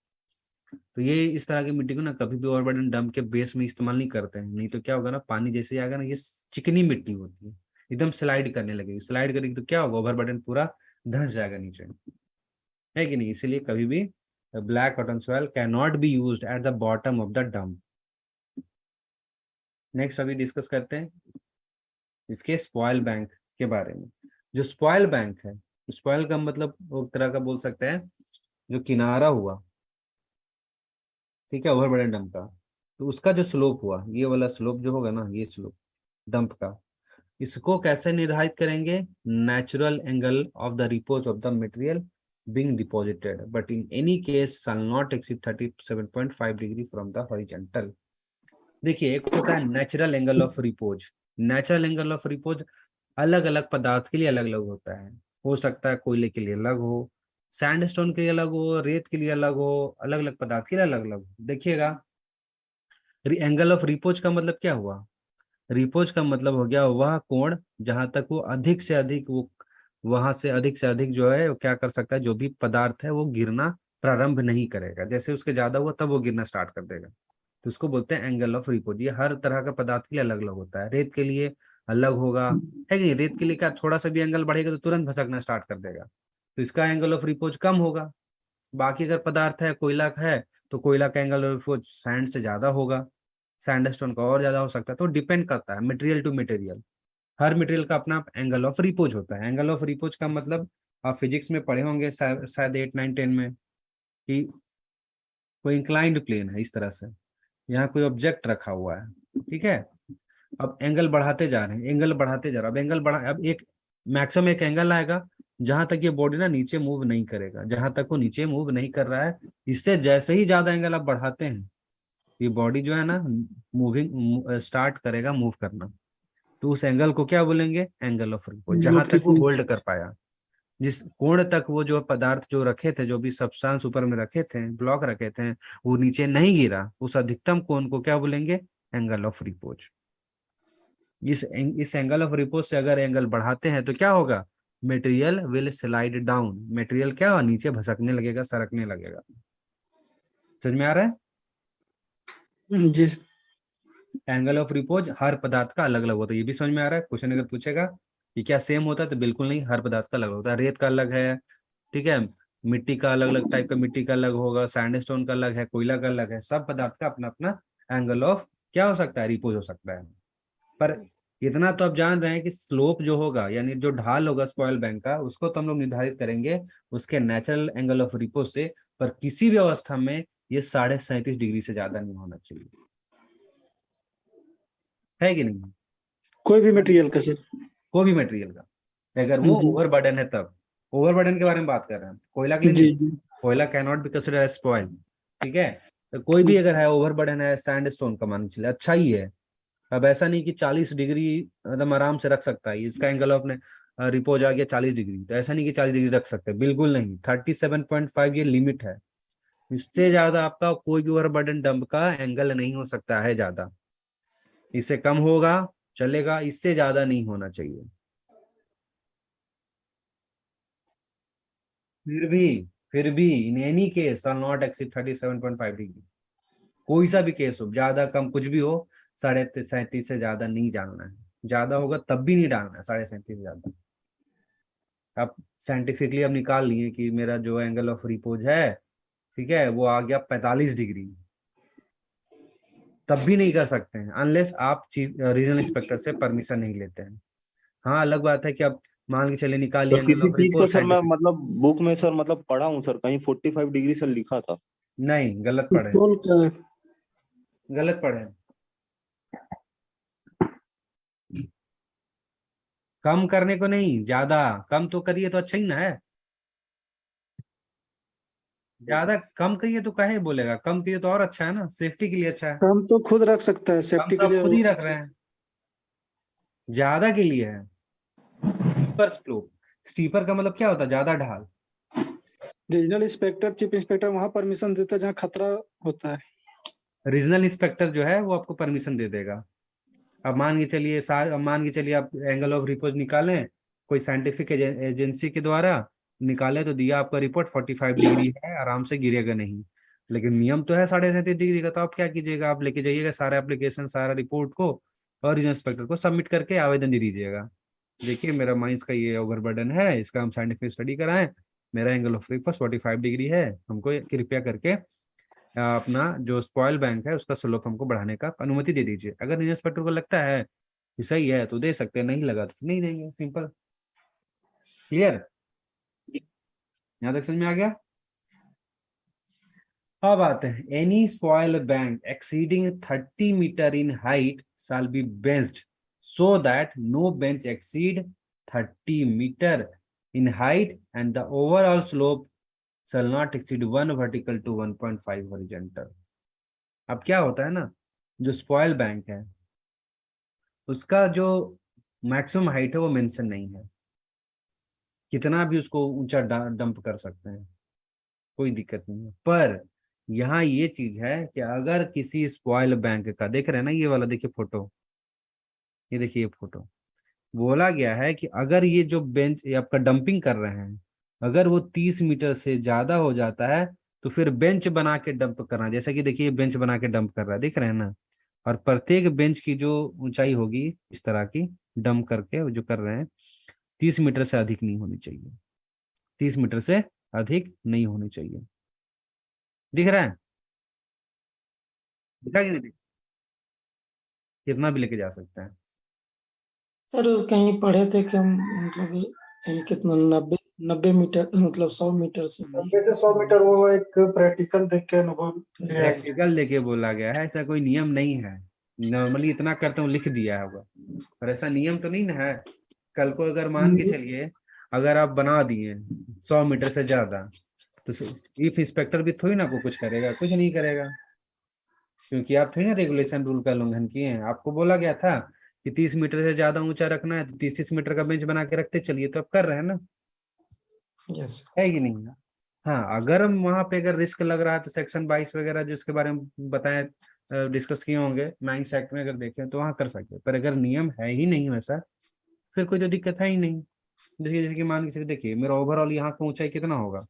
तो ये इस तरह की मिट्टी को ना कभी भी ओवरबर्डन डंप के बेस में इस्तेमाल नहीं करते हैं, नहीं तो क्या होगा ना, पानी जैसे आएगा ना, ये चिकनी मिट्टी होती है, एकदम स्लाइड करने लगेगी, स्लाइड करेगी तो क्या होगा? ओवरबर्डन पूरा धंस जाएगा नीचे, है कि नहीं? इसलिए कभी भी black cotton soil can not be used eight the bottom of the dump. Next अभी डिस्कस करते हैं इसके स्पॉइल बैंक के बारे में। जो स्पॉइल बैंक है, स्पॉइल का मतलब वो तरह का बोल सकते हैं जो किनारा हुआ, ठीक है, ओवरबर्डन डंप का, तो उसका जो स्लोप हुआ, ये वाला स्लोप जो होगा ना, ये स्लोप डंप का, इसको कैसे निर्धारित करेंगे? Natural angle of the repose of the material being deposited but in any case shall not exceed 37.5 degree from the horizontal. देखिए, एक होता है natural angle of repose. Natural angle of repose अलग अलग पदार्थ के लिए अलग अलग होता है। हो सकता है कोयले के लिए अलग हो, सैंडस्टोन के लिए अलग हो, रेत के लिए अलग हो, अलग अलग पदार्थ के लिए अलग अलग हो। देखिएगा, एंगल ऑफ रिपोज का मतलब क्या हुआ? रिपोज का मतलब हो गया वह कोण जहां तक वो अधिक से अधिक, वो वहां से अधिक से अधिक जो है वो क्या कर सकता है, जो भी पदार्थ है वो गिरना प्रारंभ नहीं करेगा, जैसे उसके ज्यादा हुआ तब वो गिरना स्टार्ट कर देगा, तो उसको बोलते हैं एंगल ऑफ रिपोज। ये हर तरह का पदार्थ के लिए अलग अलग होता है। रेत के लिए अलग होगा, है कि नहीं? रेत के लिए क्या, थोड़ा सा भी एंगल बढ़ेगा तो तुरंत भसकना स्टार्ट कर देगा, तो इसका एंगल ऑफ रिपोज कम होगा। बाकी अगर पदार्थ है, कोयला का है, तो कोयला का एंगल ऑफ रिपोज सैंड से ज्यादा होगा, सैंडस्टोन का और ज्यादा हो सकता है। तो डिपेंड करता है मटेरियल टू मटेरियल, हर मटेरियल का अपना एंगल ऑफ रिपोज होता है। एंगल ऑफ रिपोज का मतलब आप फिजिक्स में पढ़े होंगे शायद 8, 9, 10 में, कि कोई इंक्लाइंड प्लेन है इस तरह से, यहाँ कोई ऑब्जेक्ट रखा हुआ है, ठीक है, अब एंगल बढ़ाते जा रहे हैं, एंगल बढ़ाते जा रहा है, अब एंगल बढ़ा, अब एक मैक्सिमम एक एंगल आएगा जहां तक ये बॉडी ना नीचे मूव नहीं करेगा, जहां तक वो नीचे मूव नहीं कर रहा है। इससे जैसे ही ज्यादा एंगल आप बढ़ाते हैं, ये बॉडी जो है ना मूविंग स्टार्ट करेगा, मूव करना, तो उस एंगल को क्या बोलेंगे? Angle of repose. जहां तक वो होल्ड कर पाया, जिस कोण तक वो जो पदार्थ जो रखे थे, जो भी सब्सटेंस ऊपर में रखे थे, ब्लॉक रखे थे, वो नीचे नहीं गिरा, उस अधिकतम कोण को क्या बोलेंगे? Angle of repose. इस एंगल ऑफ रिपोज से अगर एंगल बढ़ाते हैं तो क्या होगा? Material will slide down, material क्या होगा? नीचे भसकने लगेगा, सरकने लगेगा। समझ में आ रहा है? जी। एंगल ऑफ रिपोज हर पदार्थ का अलग अलग होता है, ये भी समझ में आ रहा है? क्वेश्चन अगर पूछेगा कि क्या सेम होता है, तो बिल्कुल नहीं, हर पदार्थ का अलग होता है। रेत का अलग है, ठीक है, मिट्टी का अलग अलग टाइप का मिट्टी का अलग होगा, सैंडस्टोन का अलग है, कोयला का अलग है, सब पदार्थ का अपना अपना एंगल ऑफ क्या हो सकता है? रिपोज हो सकता है। पर इतना तो आप जान रहे हैं कि स्लोप जो होगा, यानी जो ढाल होगा स्पॉइल बैंक का, उसको तो हम लोग निर्धारित करेंगे उसके नेचुरल एंगल ऑफ रिपोज से, पर किसी भी अवस्था में ये 37.5 डिग्री से ज्यादा नहीं होना चाहिए, है कि नहीं? कोई भी मटेरियल का सर? कोई भी मटेरियल का, अगर वो जी ओवरबर्डन है तब। ओवरबर्डन के बारे में बात कर रहे हैं, कोयला के लिए जी नहीं। जी। कोयला can not be consider as spoil, ठीक है, तो कोई भी अगर है ओवरबर्डन है, सैंडस्टोन का मान चले, अच्छा ही है। अब ऐसा नहीं कि 40 डिग्री एकदम आराम से रख सकता है, इसका एंगल ऑफ रिपोज आ गया 40 डिग्री, तो ऐसा नहीं कि 40 डिग्री रख सकते, बिल्कुल नहीं। 37.5 ये लिमिट है, इससे ज्यादा आपका कोई भी ओवरबर्डन डंप का एंगल नहीं हो सकता है ज्यादा। इससे कम होगा चलेगा, इससे ज्यादा नहीं होना चाहिए। फिर भी in any case shall not exceed 37.5 degree. कोई सा भी केस हो, ज्यादा कम कुछ भी हो, 37.5 से ज्यादा नहीं जानना है। ज्यादा होगा तब भी नहीं डालना है 37.5 से ज्यादा। आप साइंटिफिकली अब निकाल लिए कि मेरा जो एंगल ऑफ रिपोज है, ठीक है, वो आ गया 45 डिग्री, तब भी नहीं कर सकते हैं अनलेस आप चीफ रीजनल इंस्पेक्टर से परमिशन नहीं लेते हैं। हाँ, अलग बात है कि आप मान के चले निकाल तो लिया एंगल किसी ऑफ चीज को रिपोज सर मैं साइंटिफिक। मतलब बुक में सर मतलब पढ़ा हूँ सर, कहीं 45 डिग्री सर लिखा था। नहीं, गलत पढ़े, पेट्रोल क्या है? गलत पढ़े। कम करने को नहीं, ज्यादा कम तो करिए तो अच्छा ही ना है। ज्यादा कम करिए तो काहे बोलेगा, कम करिए तो और अच्छा है ना, सेफ्टी के लिए अच्छा है। हम तो खुद रख सकता है, कम सेफ्टी तो के आप लिए खुद ही और रख अच्छा रहे है। हैं, ज्यादा के लिए है। स्टीपर स्लोप, स्टीपर का मतलब क्या होता है, ज्यादा ढाल। रीजनल इंस्पेक्टर, चीफ इंस्पेक्टर वहां परमिशन देता है जहाँ खतरा होता है। रीजनल इंस्पेक्टर जो है वो आपको परमिशन दे देगा। अब मान के चलिए अब मान के चलिए आप एंगल ऑफ रिपोज निकालें कोई साइंटिफिक एजेंसी के द्वारा निकाले, तो दिया आपका रिपोर्ट 45 डिग्री है, आराम से गिरेगा नहीं। लेकिन नियम तो है 37.5 डिग्री का, तो आप क्या कीजिएगा, आप लेके जाइएगा सारा एप्लीकेशन, सारा रिपोर्ट को, और रीजनल इंस्पेक्टर को सबमिट करके आवेदन दे दीजिएगा। देखिए मेरा माइंस का ये ओवरबर्डन है, इसका हम साइंटिफिक स्टडी कराएं, मेरा एंगल ऑफ रिपोज 45 डिग्री है, हमको कृपया करके अपना जो स्पॉइल बैंक है उसका स्लोप हमको बढ़ाने का अनुमति दे दीजिए। अगर रीजनल इंस्पेक्टर को लगता है कि सही है तो दे सकते हैं, नहीं लगा तो नहीं देंगे, सिंपल। क्लियर, यहाँ तक समझ में आ गया। अब आते हैं, any spoil bank exceeding 30 metre in height shall be benched so that no bench exceed 30 meter in height and the overall slope shall not exceed 1 vertical to 1.5 horizontal। अब क्या होता है ना, जो स्पॉइल बैंक है उसका जो मैक्सिमम हाइट है वो मेंशन नहीं है, कितना भी उसको ऊंचा डंप कर सकते हैं, कोई दिक्कत नहीं है। पर यहाँ ये चीज है कि अगर किसी स्पॉइल बैंक का, देख रहे हैं ना ये वाला, देखिए फोटो, ये देखिए ये फोटो, बोला गया है कि अगर ये जो बेंच ये आपका डंपिंग कर रहे हैं, अगर वो 30 मीटर से ज्यादा हो जाता है तो फिर बेंच बना के डंप करना, जैसा कि देखिए बेंच बना के डंप कर रहा है, दिख रहे हैं ना। और प्रत्येक बेंच की जो ऊंचाई होगी इस तरह की, डंप करके वो जो कर रहे हैं, 30 मीटर से अधिक नहीं होनी चाहिए, 30 मीटर से अधिक नहीं होनी चाहिए। दिख रहा है, दिखा कि नहीं दिख, कितना भी लेके जा सकते हैं। सर कहीं पढ़े थे कि हम मतलब ये कितना 90 मीटर मतलब 100 मीटर से भी। 90 से 100 मीटर वो एक प्रैक्टिकल देख के अनुभव लिया है। प्रैक्टिकल देके बोला गया है, ऐसा कोई नियम नहीं है। नॉर्मली इतना करता हूँ लिख दिया होगा, पर ऐसा नियम तो नहीं ना है। कल को अगर मान के चलिए अगर आप बना दिए 100 मीटर से ज्यादा, तो चीफ इंस्पेक्टर भी थोड़ी ना को कुछ करेगा, कुछ नहीं करेगा, क्योंकि आप थोड़ी ना रेगुलेशन रूल का उल्लंघन किए हैं। आपको बोला गया था कि 30 मीटर से ज्यादा ऊंचा रखना है, तो 30-30 मीटर का बेंच बना के रखते चलिए, तो आप कर रहे हैं ना, यस। है कि नहीं। हाँ, अगर हम वहां पे अगर रिस्क लग रहा है तो सेक्शन 22 वगैरह जिसके बारे में बताएं, डिस्कस किए होंगे माइंस एक्ट में, अगर देखें तो वहां कर सकते हैं। पर अगर नियम है ही नहीं वैसा, फिर कोई तो दिक्कत है ही नहीं। देखिए जैसे कि मान के चलिए, देखिए मेरा ओवरऑल यहाँ का ऊंचाई कितना होगा,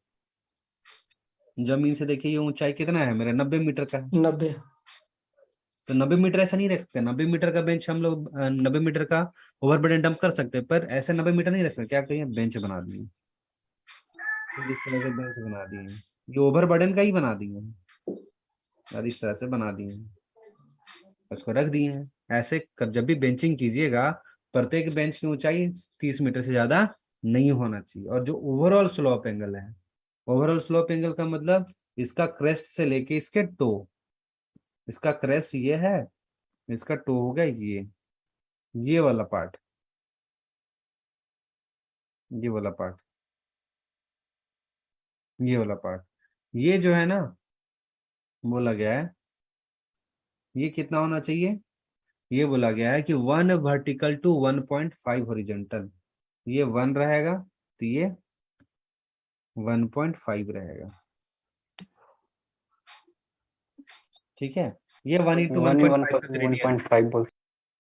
जमीन से देखिए ये ऊंचाई कितना है मेरा, 90 मीटर का है। 90। तो 90 मीटर ऐसा नहीं रख सकते, 90 मीटर का बेंच हम लोग 90 मीटर का ओवरबर्डन डंप कर सकते हैं, पर ऐसे 90 मीटर नहीं रख सकते। क्या कहिए, बेंच बना दिए, तो इस तरह से बेंच बना दिए, ये ओवरबर्डन का ही बना दिए, और इस तरह से बना दिए हैं, उसको रख दिए हैं। ऐसे कर जब भी बेंचिंग कीजिएगा, प्रत्येक बेंच की ऊंचाई 30 मीटर से ज्यादा नहीं होना चाहिए। और जो ओवरऑल स्लोप एंगल है, ओवरऑल स्लोप एंगल का मतलब इसका क्रेस्ट से लेके इसके टो, इसका क्रेस्ट ये है, इसका टो हो गया ये वाला पार्ट, ये वाला पार्ट, ये वाला पार्ट, ये जो है ना, बोला गया है ये कितना होना चाहिए, ये बोला गया है कि 1 वर्टिकल टू 1.5 हॉरिजॉन्टल। ये 1 रहेगा तो ये 1.5 रहेगा, ठीक है। ये 1 इंटू 1.5 का ग्रेडियंट, 1.5 बोल।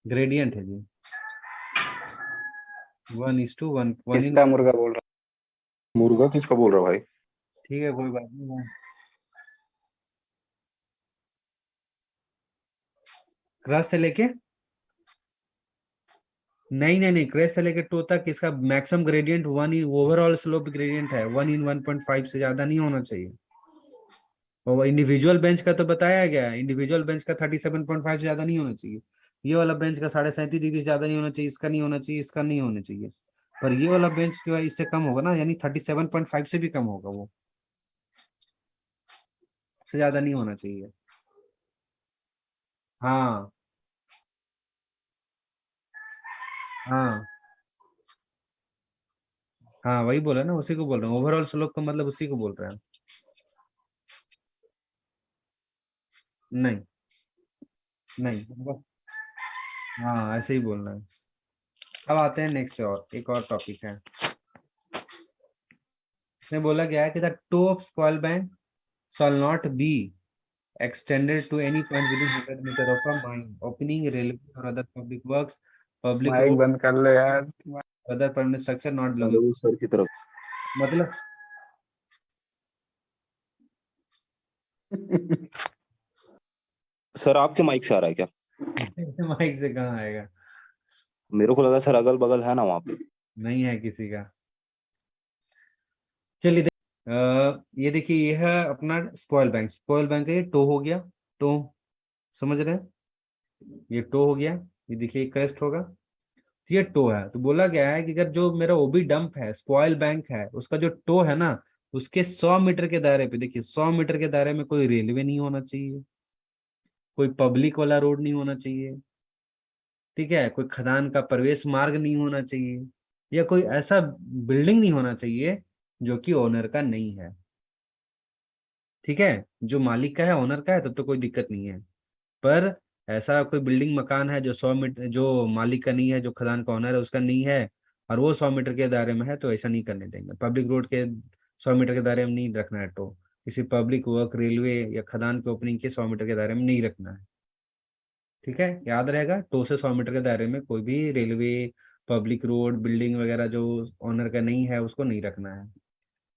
ग्रेडियंट है जी, 1:1 किसका मुर्गा बोल रहा मुर्गा किसका बोल रहा भाई? ठीक है, कोई बात नहीं। क्रॉस से लेके नहीं नहीं नहीं, क्रेस्ट से लेकर टो तक इसका maximum gradient 1 in overall slope gradient है 1 इन 1.5 से ज्यादा नहीं होना चाहिए। और इंडिविजुअल बेंच का तो बताया गया है, इंडिविजुअल बेंच का 37.5 से ज्यादा नहीं होना चाहिए। ये वाला बेंच का 37.5 डिग्री से ज्यादा नहीं होना चाहिए, इसका नहीं होना चाहिए, इसका नहीं होना चाहिए। पर ये वाला बेंच जो है इससे कम होगा ना, यानी 37.5 से भी कम होगा, वो से ज्यादा नहीं होना चाहिए। हाँ हाँ हाँ, वही बोला ना, उसी को बोल रहे हैं, ओवरऑल स्लोप का मतलब उसी को बोल रहे हैं। नहीं नहीं, हाँ ऐसे ही बोलना है। अब आते हैं नेक्स्ट, और एक और टॉपिक है। इसमें बोला गया है कि the toe of spoil bank shall not be extended to any point within 100 meter of a mine, opening, railway or other public works, public mic road, बंद कर लो यार। other permanent structure not साले belonging। वो sir की तरफ। मतलब sir आपके mic से आ रहा है क्या? माइक से कहाँ आएगा? मेरे को लगा सर अगल बगल है ना वहाँ पे। नहीं है किसी का। चलिए ये देखिए, ये है अपना स्पॉइल बैंक। स्पॉइल बैंक का ये टो हो गया, टो समझ रहे हैं, ये टो हो गया। ये देखिए क्रेस्ट होगा, तो ये टो है। तो बोला गया है कि अगर जो मेरा ओबी डंप है, स्पॉइल बैंक है, उसका जो टो है ना, उसके 100 मीटर के दायरे पे, देखिए 100 मीटर के दायरे में कोई रेलवे नहीं होना चाहिए, कोई पब्लिक वाला रोड नहीं होना चाहिए, ठीक है, कोई खदान का प्रवेश मार्ग नहीं होना चाहिए, या कोई ऐसा बिल्डिंग नहीं होना चाहिए जो कि ओनर का नहीं है। ठीक है, जो मालिक का है, ओनर का है, तब तो कोई दिक्कत नहीं है। पर ऐसा कोई बिल्डिंग मकान है जो 100 मीटर, जो मालिक का नहीं है, जो खदान का ओनर है उसका नहीं है, और वो 100 मीटर के दायरे में है, तो ऐसा नहीं करने देंगे। पब्लिक रोड के 100 मीटर के दायरे में नहीं रखना है टो, किसी पब्लिक वर्क, रेलवे या खदान के ओपनिंग के 100 मीटर के दायरे में नहीं रखना है। ठीक है, याद रहेगा, टो से 100 मीटर के दायरे में कोई भी रेलवे, पब्लिक रोड, बिल्डिंग वगैरह जो ओनर का नहीं है उसको नहीं रखना है।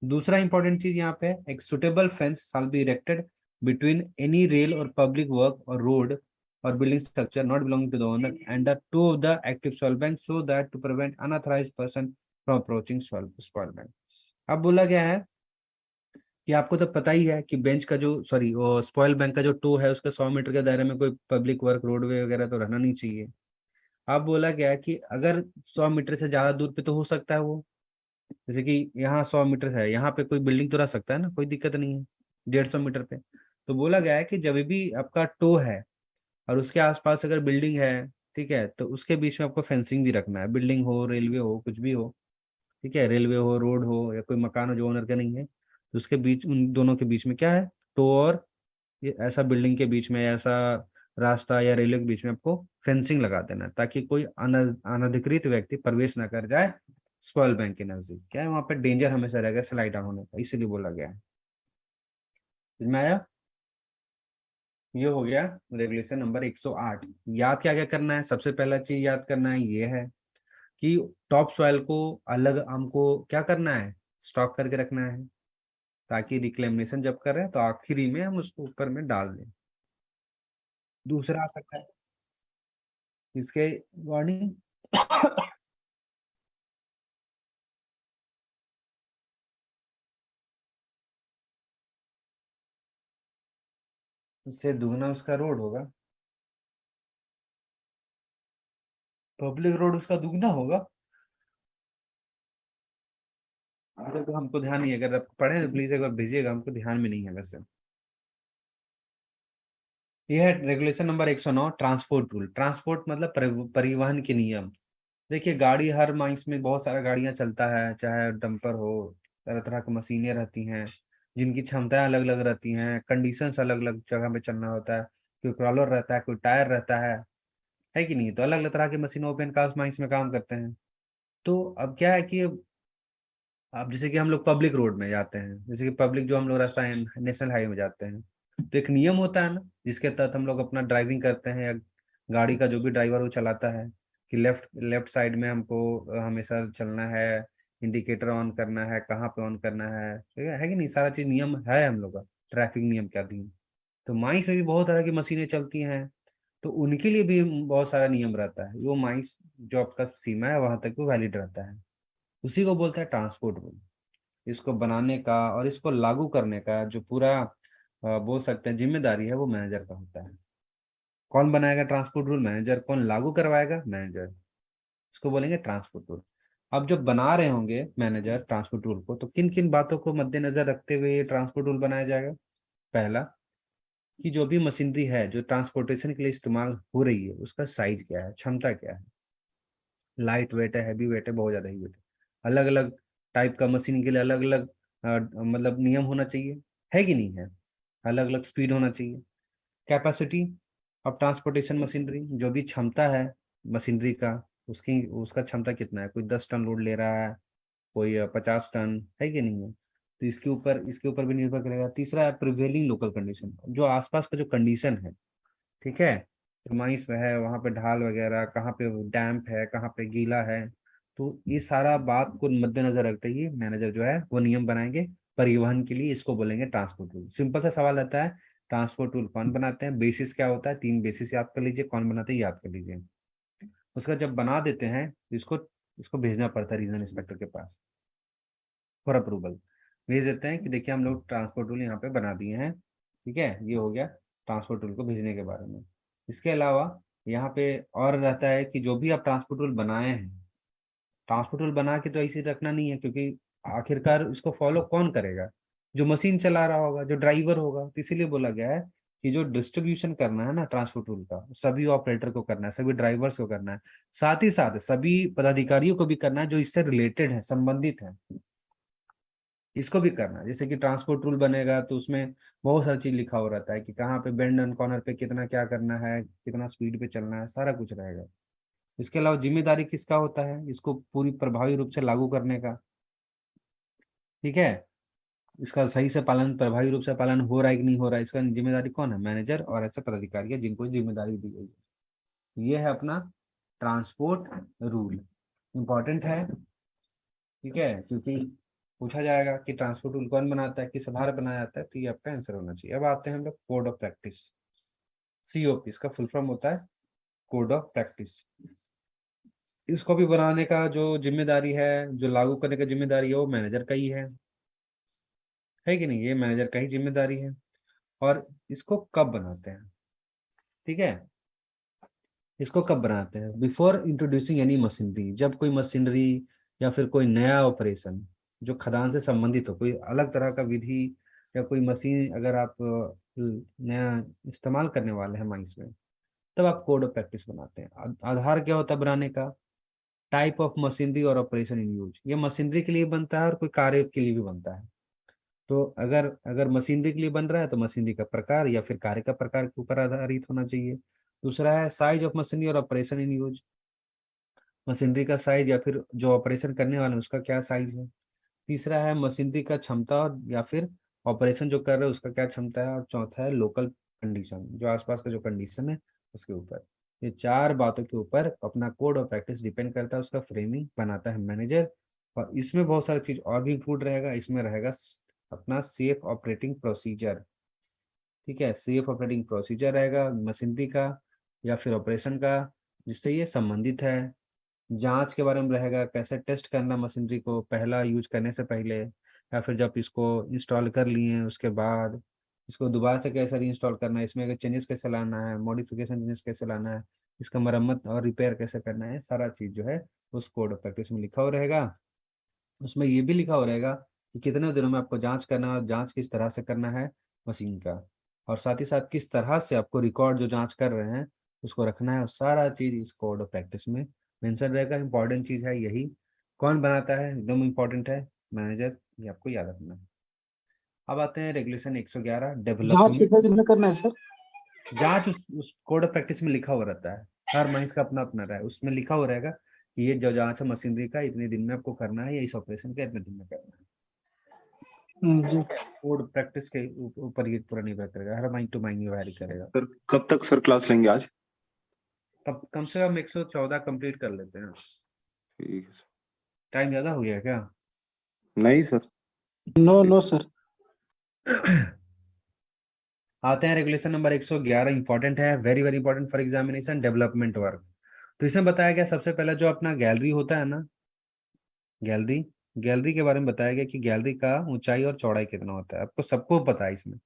दूसरा इंपॉर्टेंट चीज यहाँ पे, एक suitable fence shall be erected between any rail और पब्लिक वर्क और रोड और building structure not belonging to the owner and the two of the active soil bank, so that to prevent unauthorized person from approaching soil bank। अब बोला गया है कि आपको तो पता ही है कि बेंच का जो, सॉरी, वो स्पॉइल बैंक का जो टो है, उसके 100 मीटर के दायरे में कोई पब्लिक वर्क, रोडवे वगैरह तो रहना नहीं चाहिए। अब बोला गया है कि अगर 100 मीटर से ज्यादा दूर पे तो हो सकता है वो, जैसे कि यहाँ 100 मीटर है, यहाँ पे कोई बिल्डिंग तो रह सकता है ना, कोई दिक्कत नहीं है, 150 मीटर पे। तो बोला गया है कि जब भी आपका टो है और उसके आसपास अगर बिल्डिंग है, ठीक है, तो उसके बीच में आपको फेंसिंग भी रखना है, बिल्डिंग हो, रेलवे हो, कुछ भी हो, ठीक है, रेलवे हो, रोड हो, या कोई मकान हो जो ओनर का नहीं है, तो उसके बीच, उन दोनों के बीच में क्या है, टो और ये ऐसा बिल्डिंग के बीच में, ऐसा रास्ता या रेलवे के बीच में आपको फेंसिंग लगा देना है, ताकि कोई अनधिकृत व्यक्ति प्रवेश ना कर जाए स्पॉइल बैंक के नजदीक। क्या है, वहां पर डेंजर हमेशा रहेगा स्लाइड डाउन होने का, इसीलिए बोला गया है। समझ में आया? ये हो गया रेगुलेशन नंबर 108। याद क्या क्या करना है? सबसे पहला चीज याद करना है ये है कि टॉप सॉइल को अलग हमको क्या करना है, स्टॉक करके रखना है, ताकि रिक्लेमेशन जब करें तो आखिरी में हम उसको ऊपर में डाल दें। दूसरा आ सकता है इसके अकॉर्डिंग उससे दुगना उसका रोड होगा, पब्लिक रोड उसका दुगना होगा। अगर तो हमको ध्यान नहीं है, अगर आप पढ़े तो प्लीज एक बार भेजिएगा, हमको ध्यान में नहीं है वैसे। यह है regulation number 109, transport rule. Transport मतलब परिवहन के नियम। देखिए गाड़ी, हर माइंस में बहुत सारा गाड़ियां चलता है, चाहे डंपर हो, तरह तरह की मशीनें रहती हैं जिनकी क्षमताएं अलग अलग रहती हैं, कंडीशंस अलग अलग जगह पे चलना होता है, कोई क्रॉलर रहता है, कोई टायर रहता है कि नहीं? तो अलग अलग तरह की मशीनों ओपन कास्ट माइंस में काम करते हैं। तो अब क्या है कि अब जैसे कि हम लोग पब्लिक रोड में जाते हैं, जैसे कि पब्लिक जो हम लोग रास्ता नेशनल हाईवे में जाते हैं, तो एक नियम होता है ना जिसके तहत हम लोग अपना ड्राइविंग करते हैं, या गाड़ी का जो भी ड्राइवर वो चलाता है, कि लेफ्ट लेफ्ट साइड में हमको हमेशा चलना है, इंडिकेटर ऑन करना है, कहाँ पे ऑन करना ठीक है कि नहीं? सारा चीज नियम है हम लोग का, ट्रैफिक नियम के अधीन। तो माइंस में भी बहुत तरह की मशीनें चलती हैं, तो उनके लिए भी बहुत सारा नियम रहता है। वो माइंस जो आपका सीमा है वहां तक वो वैलिड रहता है। उसी को बोलते हैं ट्रांसपोर्ट रूल। इसको बनाने का और इसको लागू करने का जो पूरा बोल सकते हैं जिम्मेदारी है वो मैनेजर का होता है। कौन बनाएगा ट्रांसपोर्ट रूल? मैनेजर। कौन लागू करवाएगा? मैनेजर। इसको बोलेंगे ट्रांसपोर्ट रूल। अब जब बना रहे होंगे मैनेजर ट्रांसपोर्ट रूल को, तो किन किन बातों को मद्देनजर रखते हुए ये ट्रांसपोर्ट रूल बनाया जाएगा? पहला, कि जो भी मशीनरी है जो ट्रांसपोर्टेशन के लिए इस्तेमाल हो रही है उसका साइज क्या है, क्षमता क्या है, लाइट वेट है, हैवी वेट है, बहुत ज्यादा हैवी वेट है। अलग अलग टाइप का मशीन के लिए अलग अलग मतलब नियम होना चाहिए, है कि नहीं है? अलग अलग स्पीड होना चाहिए। कैपेसिटी ऑफ ट्रांसपोर्टेशन मशीनरी, जो भी क्षमता है मशीनरी का, उसका क्षमता कितना है। कोई 10 टन लोड ले रहा है, कोई 50 टन, है कि नहीं है? तो इसके ऊपर भी निर्भर करेगा। तीसरा है प्रिवेलिंग लोकल कंडीशन, जो आसपास का जो कंडीशन है, ठीक है, तो माइंस में है वहाँ पे ढाल वगैरह, कहाँ पे डैम्प है, कहाँ पे गीला है, तो ये सारा बात को मद्देनजर रखते ही मैनेजर जो है वो नियम बनाएंगे परिवहन के लिए। इसको बोलेंगे ट्रांसपोर्ट रूल। सिंपल सा सवाल आता है, ट्रांसपोर्ट रूल कौन बनाते हैं, बेसिस क्या होता है? 3 बेसिस याद कर लीजिए, कौन बनाते हैं याद कर लीजिए। उसका जब बना देते हैं इसको इसको भेजना पड़ता है रीजनल इंस्पेक्टर के पास फॉर अप्रूवल। भेज देते हैं कि देखिए हम लोग ट्रांसपोर्ट रूल यहाँ पे बना दिए हैं, ठीक है, ये हो गया ट्रांसपोर्ट रूल को भेजने के बारे में। इसके अलावा यहाँ पे और रहता है कि जो भी आप ट्रांसपोर्ट रूल बनाए हैं, ट्रांसपोर्ट रूल बना के तो ऐसे रखना नहीं है, क्योंकि आखिरकार इसको फॉलो कौन करेगा? जो मशीन चला रहा होगा, जो ड्राइवर होगा। तो इसीलिए बोला गया है कि जो डिस्ट्रीब्यूशन करना है ना ट्रांसपोर्ट रूल का, सभी ऑपरेटर को करना है, सभी ड्राइवर्स को करना है, साथ ही साथ सभी पदाधिकारियों को भी करना है जो इससे रिलेटेड है, संबंधित है, इसको भी करना है। जैसे कि ट्रांसपोर्ट रूल बनेगा तो उसमें बहुत सारी चीज लिखा हो रहता है कि कहाँ पे बेंड एंड कॉर्नर पे कितना क्या करना है, कितना स्पीड पे चलना है, सारा कुछ रहेगा। इसके अलावा जिम्मेदारी किसका होता है इसको पूरी प्रभावी रूप से लागू करने का, ठीक है, इसका सही से पालन, प्रभावी रूप से पालन हो रहा है कि नहीं हो रहा है, इसका जिम्मेदारी कौन है? मैनेजर और ऐसे पदाधिकारी है जिनको जिम्मेदारी दी गई है। ये है अपना ट्रांसपोर्ट रूल। इंपॉर्टेंट है, ठीक है, क्योंकि पूछा जाएगा कि ट्रांसपोर्ट रूल कौन बनाता है, किस आधार बनाया जाता है, तो ये आपका आंसर होना चाहिए। अब आते हैं हम लोग कोड ऑफ प्रैक्टिस, COP। इसका फुल फॉर्म होता है कोड ऑफ प्रैक्टिस। इसको भी बनाने का जो जिम्मेदारी है, जो लागू करने का जिम्मेदारी है, वो मैनेजर का ही है कि नहीं? ये मैनेजर का ही जिम्मेदारी है। और इसको कब बनाते हैं, ठीक है, इसको कब बनाते हैं? Before introducing any machinery. जब कोई मशीनरी या फिर कोई नया ऑपरेशन जो खदान से संबंधित हो, कोई अलग तरह का विधि या कोई मशीन अगर आप नया इस्तेमाल करने वाले हैं माइंस में, तब आप कोड ऑफ प्रैक्टिस बनाते हैं। आधार क्या होता है बनाने का? टाइप ऑफ मशीनरी और ऑपरेशन इन यूज। ये मशीनरी के लिए बनता है और कोई कार्य के लिए भी बनता है। तो अगर अगर मशीनरी के लिए बन रहा है तो मशीनरी का प्रकार या फिर कार्य का प्रकार के ऊपर आधारित होना चाहिए। दूसरा है साइज ऑफ मशीनरी और ऑपरेशन इन यूज। मशीनरी का साइज या फिर जो ऑपरेशन करने वाले हैं उसका क्या साइज है। तीसरा है मशीनरी का क्षमता या फिर ऑपरेशन जो कर रहे हैं उसका क्या क्षमता है। और चौथा है लोकल कंडीशन, जो आसपास का जो कंडीशन है उसके ऊपर। ये 4 बातों के ऊपर अपना कोड ऑफ प्रैक्टिस डिपेंड करता है, उसका फ्रेमिंग बनाता है मैनेजर। और इसमें बहुत सारी चीज और भी इंक्लूड रहेगा। इसमें रहेगा अपना सेफ ऑपरेटिंग प्रोसीजर, ठीक है, सेफ ऑपरेटिंग प्रोसीजर रहेगा मशीनरी का या फिर ऑपरेशन का जिससे ये संबंधित है। जांच के बारे में रहेगा, कैसे टेस्ट करना मशीनरी को पहला यूज करने से पहले या फिर जब इसको इंस्टॉल कर लिए उसके बाद इसको दोबारा से कैसे रीइंस्टॉल करना है, इसमें चेंजेस कैसे लाना है, मॉडिफिकेशन चेंजेस कैसे लाना है, इसका मरम्मत और रिपेयर कैसे करना है, सारा चीज जो है उस कोड ऑफ प्रैक्टिस में लिखा हुआ रहेगा। उसमें ये भी लिखा हुआ रहेगा कि कितने दिनों में आपको जांच करना है और जांच किस तरह से करना है मशीन का, और साथ ही साथ किस तरह से आपको रिकॉर्ड जो जांच कर रहे हैं उसको रखना है। और सारा चीज इस कोड ऑफ प्रैक्टिस में मेंशन रहेगा। इंपॉर्टेंट चीज है यही। कौन बनाता है? एकदम इंपॉर्टेंट है, मैनेजर। ये आपको याद रखना है। अब आते हैं रेगुलेशन 111 जांच डेवलपमेंट। कितने दिन में करना है सर? जांच उस कोड ऑफ प्रैक्टिस में लिखा हुआ रहता है। हर माइंस का अपना अपना रहा है, उसमें लिखा हुआ रहेगा कि ये जो जांच है मशीनरी का इतने दिन में आपको करना है या इस ऑपरेशन का इतने दिन में करना है। जी। कोड प्रैक्टिस के ऊपर ये पूरा निर्भर करेगा, हर माइंड टू माइंड वैरी करेगा। सर कब तक सर क्लास लेंगे आज? तब कम से कम 114 कंप्लीट कर लेते हैं। ठीक है सर। टाइम ज्यादा हो गया क्या? नहीं सर। No sir. आते हैं रेगुलेशन नंबर 111। इंपॉर्टेंट है, very very important for examination, development work. तो इसमें बताया गया सबसे पहला जो अपना गैलरी होता है ना, गैलरी गैलरी के बारे में बताया गया कि गैलरी का ऊंचाई और चौड़ाई कितना होता है। आपको सबको पता है इसमें,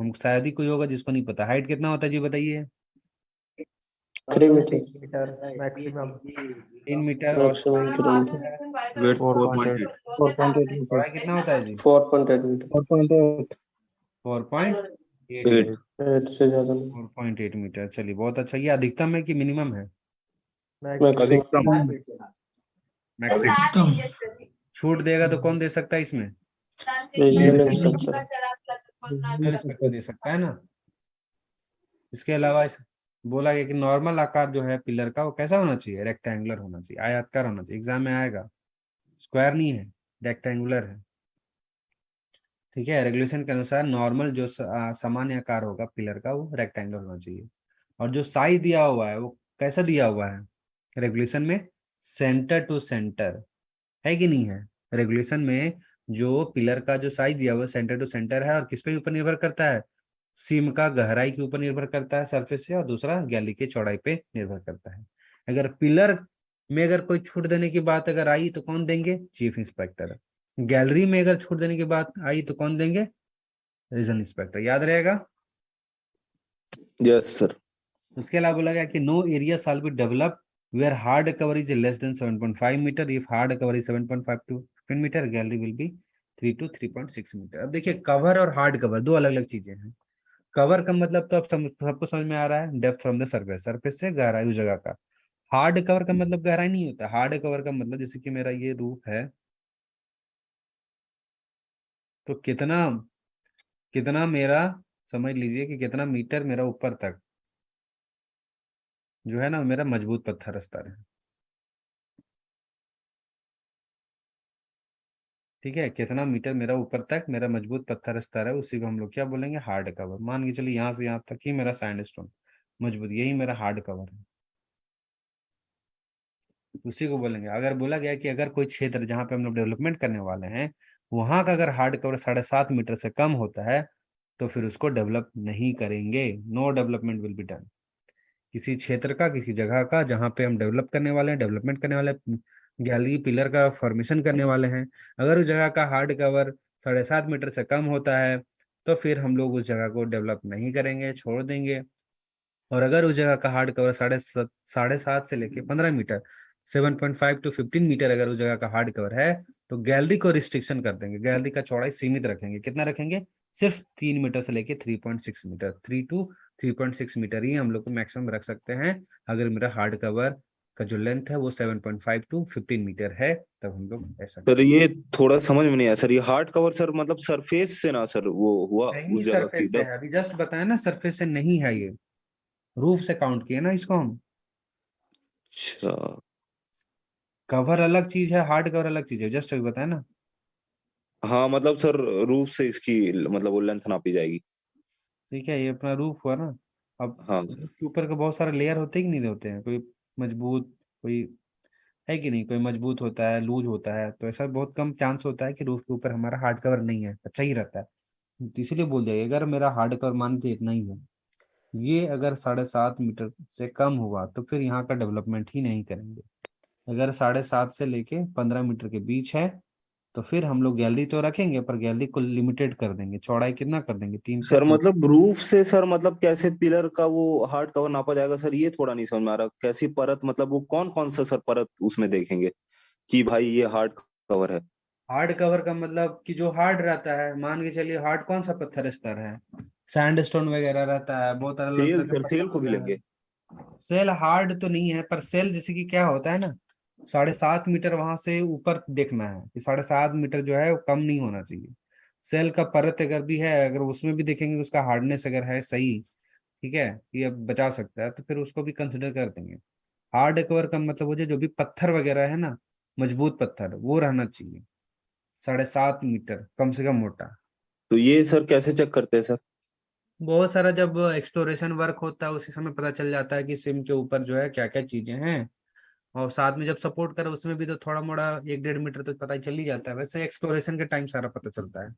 हम शायद ही कोई होगा जिसको नहीं पता। हाइट कितना होता है जी बताइए? 3 मीटर मीटर मैक्सिमम 3 मीटर। और मैक्सिमम 3 मीटर वेट 4.8 4.8 मीटर चौड़ाई कितना होता है जी? 4.8 मीटर 4.8 4.8 8 मीटर। 8 से ज्यादा नहीं 4.8 मीटर, चलिए बहुत अच्छा। ये अधिकतम है कि मिनिमम है? मैक्सिमम अधिकतम मैक्सिमम। छूट देगा तो कौन दे सकता है इसमें? रीजनल इंस्पेक्टर इंस्पेक्टर दे सकता है ना। इसके अलावा इस बोला गया कि नॉर्मल आकार जो है पिलर का वो कैसा होना चाहिए? रेक्टेंगुलर होना चाहिए, आयताकार होना चाहिए। एग्जाम में आएगा, स्क्वायर नहीं है, रेक्टेंगुलर है। ठीक है, रेगुलेशन के अनुसार नॉर्मल जो सामान्य आकार होगा पिलर का वो रेक्टेंगुलर होना चाहिए। और जो साइज दिया हुआ है वो कैसा दिया हुआ है रेगुलेशन में? सेंटर टू सेंटर, है कि नहीं है? रेगुलेशन में जो पिलर का जो साइज दिया हुआ है सेंटर टू सेंटर है। और किस पे ऊपर निर्भर करता है? सीम का गहराई के ऊपर निर्भर करता है सरफेस से, और दूसरा गैलरी के चौड़ाई पे निर्भर करता है। अगर पिलर में अगर कोई छूट देने की बात अगर आई तो कौन देंगे? Chief inspector. गैलरी में अगर छूट देने की बात आई तो कौन देंगे? Regional inspector. याद रहेगा। Yes sir. उसके अलावा बोला गया कि no area shall be develop where hard cover is less than 7.5 metre. If hard cover is 7.5 to 15 metre, gallery will be 3 to 3.6 metre. अब देखिए, कवर और हार्ड कवर दो अलग अलग चीजें हैं। कवर का मतलब तो अब सबको समझ में आ रहा है, depth from the surface, surface से गहराई उस जगह का। हार्ड कवर का मतलब गहराई नहीं होता। हार्ड कवर का मतलब जैसे कि मेरा ये रूफ है, तो कितना कितना मेरा, समझ लीजिए कि कितना मीटर मेरा ऊपर तक जो है ना मेरा मजबूत पत्थर स्तर है। ठीक है, कितना मीटर मेरा ऊपर तक मेरा मजबूत पत्थर स्तर है, उसी को हम लोग क्या बोलेंगे? Hard cover. मान के चलिए यहाँ से यहाँ तक ही मेरा सैंडस्टोन मजबूत, यही मेरा हार्ड कवर है, उसी को बोलेंगे। अगर बोला गया कि अगर कोई क्षेत्र जहाँ पे हम लोग डेवलपमेंट करने वाले हैं वहां का अगर हार्ड कवर 7.5 मीटर से कम होता है तो फिर उसको डेवलप नहीं करेंगे। No development will be done. किसी क्षेत्र का, किसी जगह का जहाँ पे हम डेवलप करने वाले हैं, डेवलपमेंट करने वाले गैलरी पिलर का फॉर्मेशन करने वाले हैं, अगर उस जगह का हार्ड कवर 7.5 मीटर से कम होता है तो फिर हम लोग उस जगह को डेवलप नहीं करेंगे, छोड़ देंगे। और अगर उस जगह का हार्ड कवर 7.5 से लेके 15 मीटर, 7.5 to 15 मीटर अगर उस जगह का हार्ड कवर है तो गैलरी को रिस्ट्रिक्शन कर देंगे, गैलरी का चौड़ाई सीमित रखेंगे। कितना रखेंगे? सिर्फ 3 मीटर से लेके 3.6 मीटर, 3 to 3.6 मीटर ही हम लोग को मैक्सिमम रख सकते हैं। अगर मेरा हार्ड कवर का जो लेंथ है वो 7.5 to 15 मीटर है तब हम लोग ऐसा सर ये थोड़ा समझ में नहीं आया सर, ये हार्ड कवर सर मतलब सरफेस से ना सर वो हुआ नहीं, उस जगह की सरफेस से है। डेप्थ? अभी जस्ट बताया ना, सरफेस से नहीं है ये, रूफ से काउंट किए ना इसको हम। अच्छा। कवर अलग चीज है, हार्ड कवर अलग चीज है, जस्ट अभी बताया ना। हाँ मतलब सर रूफ से इसकी मतलब वो लेंथ नापी जाएगी। ठीक है, ये अपना रूफ हुआ ना। अब हाँ रूफ सर। के ऊपर के बहुत सारे लेयर होते हैं कि नहीं होते हैं? कोई मजबूत, कोई है कि नहीं, कोई मजबूत होता है, लूज होता है। तो ऐसा बहुत कम चांस होता है कि रूफ के ऊपर हमारा हार्ड कवर नहीं है, अच्छा ही रहता है। तो इसीलिए बोल दिया, अगर मेरा हार्ड कवर मान के इतना ही है, ये अगर 7.5 मीटर से कम हुआ तो फिर यहाँ का डेवलपमेंट ही नहीं करेंगे। अगर 7.5 से लेके 15 मीटर के बीच है तो फिर हम लोग गैलरी तो रखेंगे पर गैलरी को लिमिटेड कर देंगे, चौड़ाई कितना कर देंगे? 3 से सर 3। मतलब रूफ से सर मतलब कैसे पिलर का वो हार्ड कवर नापा जाएगा सर, ये थोड़ा नहीं समझ में आ रहा। कैसी परत मतलब वो कौन कौन सा सर परत उसमें देखेंगे कि भाई ये हार्ड कवर है? हार्ड कवर का मतलब कि जो हार्ड रहता है, मान के चलिए हार्ड कौन सा पत्थर स्तर है? सैंडस्टोन वगैरह रहता है, बहुत अलग अलग सेल तरह सर, का सेल पत्थर को भी होता लेंगे? है। सेल हार्ड तो नहीं है, पर सेल जैसे कि क्या होता है ना, 7.5 मीटर वहां से ऊपर देखना है कि 7.5 मीटर जो है वो कम नहीं होना चाहिए। सेल का परत अगर भी है, अगर उसमें भी देखेंगे उसका हार्डनेस अगर है सही, ठीक है, ये अब बचा सकता है तो फिर उसको भी कंसिडर कर देंगे। हार्ड कवर का मतलब वो जो भी पत्थर वगैरह है ना, मजबूत पत्थर वो रहना चाहिए 7.5 मीटर कम से कम मोटा। तो ये सर कैसे चेक करते हैं सर? बहुत सारा जब एक्सप्लोरेशन वर्क होता है उसी समय पता चल जाता है कि सिम के ऊपर जो है क्या क्या चीजें हैं। और साथ में जब सपोर्ट करे उसमें भी तो थोड़ा मोड़ा 1-1.5 मीटर तो पता ही चल ही जाता है। वैसे एक्सप्लोरेशन के टाइम सारा पता चलता है।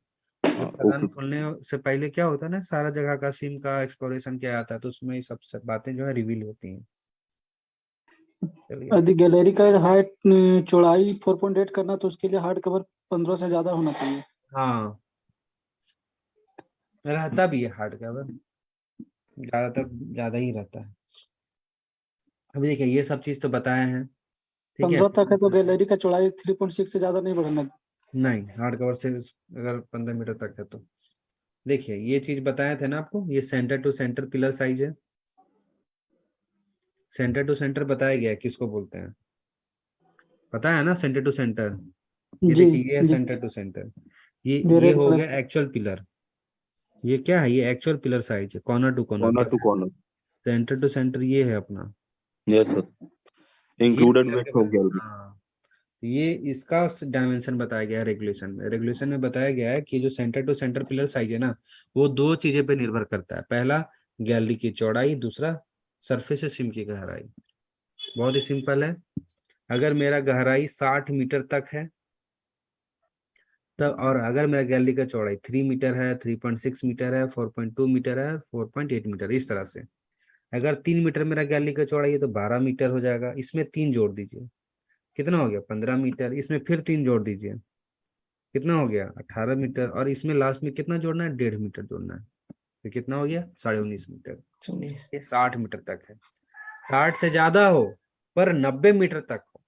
हाँ जब खदान ओके। खोलने से पहले क्या होता है ना, सारा जगह का सिम का एक्सप्लोरेशन किया जाता है तो उसमें ये सब बातें जो है रिवील होती हैं। चलिए यदि गैलरी का हाइट चौड़ाई 4.8 करना तो उसके लिए हार्ड कवर 15 से ज्यादा होना चाहिए। हाँ, रहता भी है हार्ड कवर, ज्यादातर ज्यादा ही रहता है। अभी देखिए ये सब चीज तो बताए हैं, ठीक है। 15 तक है तो गैलरी का चौड़ाई 3.6 से ज्यादा नहीं बढ़ना। नहीं, हार्ड कवर से अगर 15 मीटर तक है तो देखिए ये चीज बताए थे ना आपको, ये centre to centre pillar size है। सेंटर टू सेंटर बताया गया है किसको बोलते हैं, पता है ना, सेंटर टू सेंटर। ये जी देखिए ये है जी, सेंटर टू सेंटर, ये जो ये रेड हो कलर गया एक्चुअल पिलर। ये क्या है, ये एक्चुअल पिलर साइज है, corner to corner. Corner to corner. Centre to centre ये है अपना, यस सर, ये इंक्लूडेड पिलर के विड्थ ऑफ गैलरी। हाँ, ये इसका डायमेंशन बताया गया है रेगुलेशन में। रेगुलेशन में बताया गया है कि जो centre to centre pillar size है ना, वो दो चीजें पे निर्भर करता है। पहला गैलरी की चौड़ाई, दूसरा सरफेस सिम की गहराई। बहुत ही सिंपल है। अगर मेरा गहराई 60 मीटर तक है तब, और अगर मेरा गैलरी का चौड़ाई 3 मीटर है, 3.6 मीटर है, 4.2 मीटर है, 4.8 मीटर, इस तरह से। अगर 3 मीटर मेरा गैलरी का चौड़ाई है तो 12 मीटर हो जाएगा। इसमें 3 जोड़ दीजिए, कितना हो गया, 15 मीटर। इसमें फिर 3 जोड़ दीजिए, कितना हो गया, 18 मीटर। और इसमें लास्ट में कितना जोड़ना है, 1.5 मीटर जोड़ना है, तो कितना हो गया, 19.5 मीटर। ये 60 मीटर तक है। 60 से ज्यादा हो पर 90 मीटर तक हो,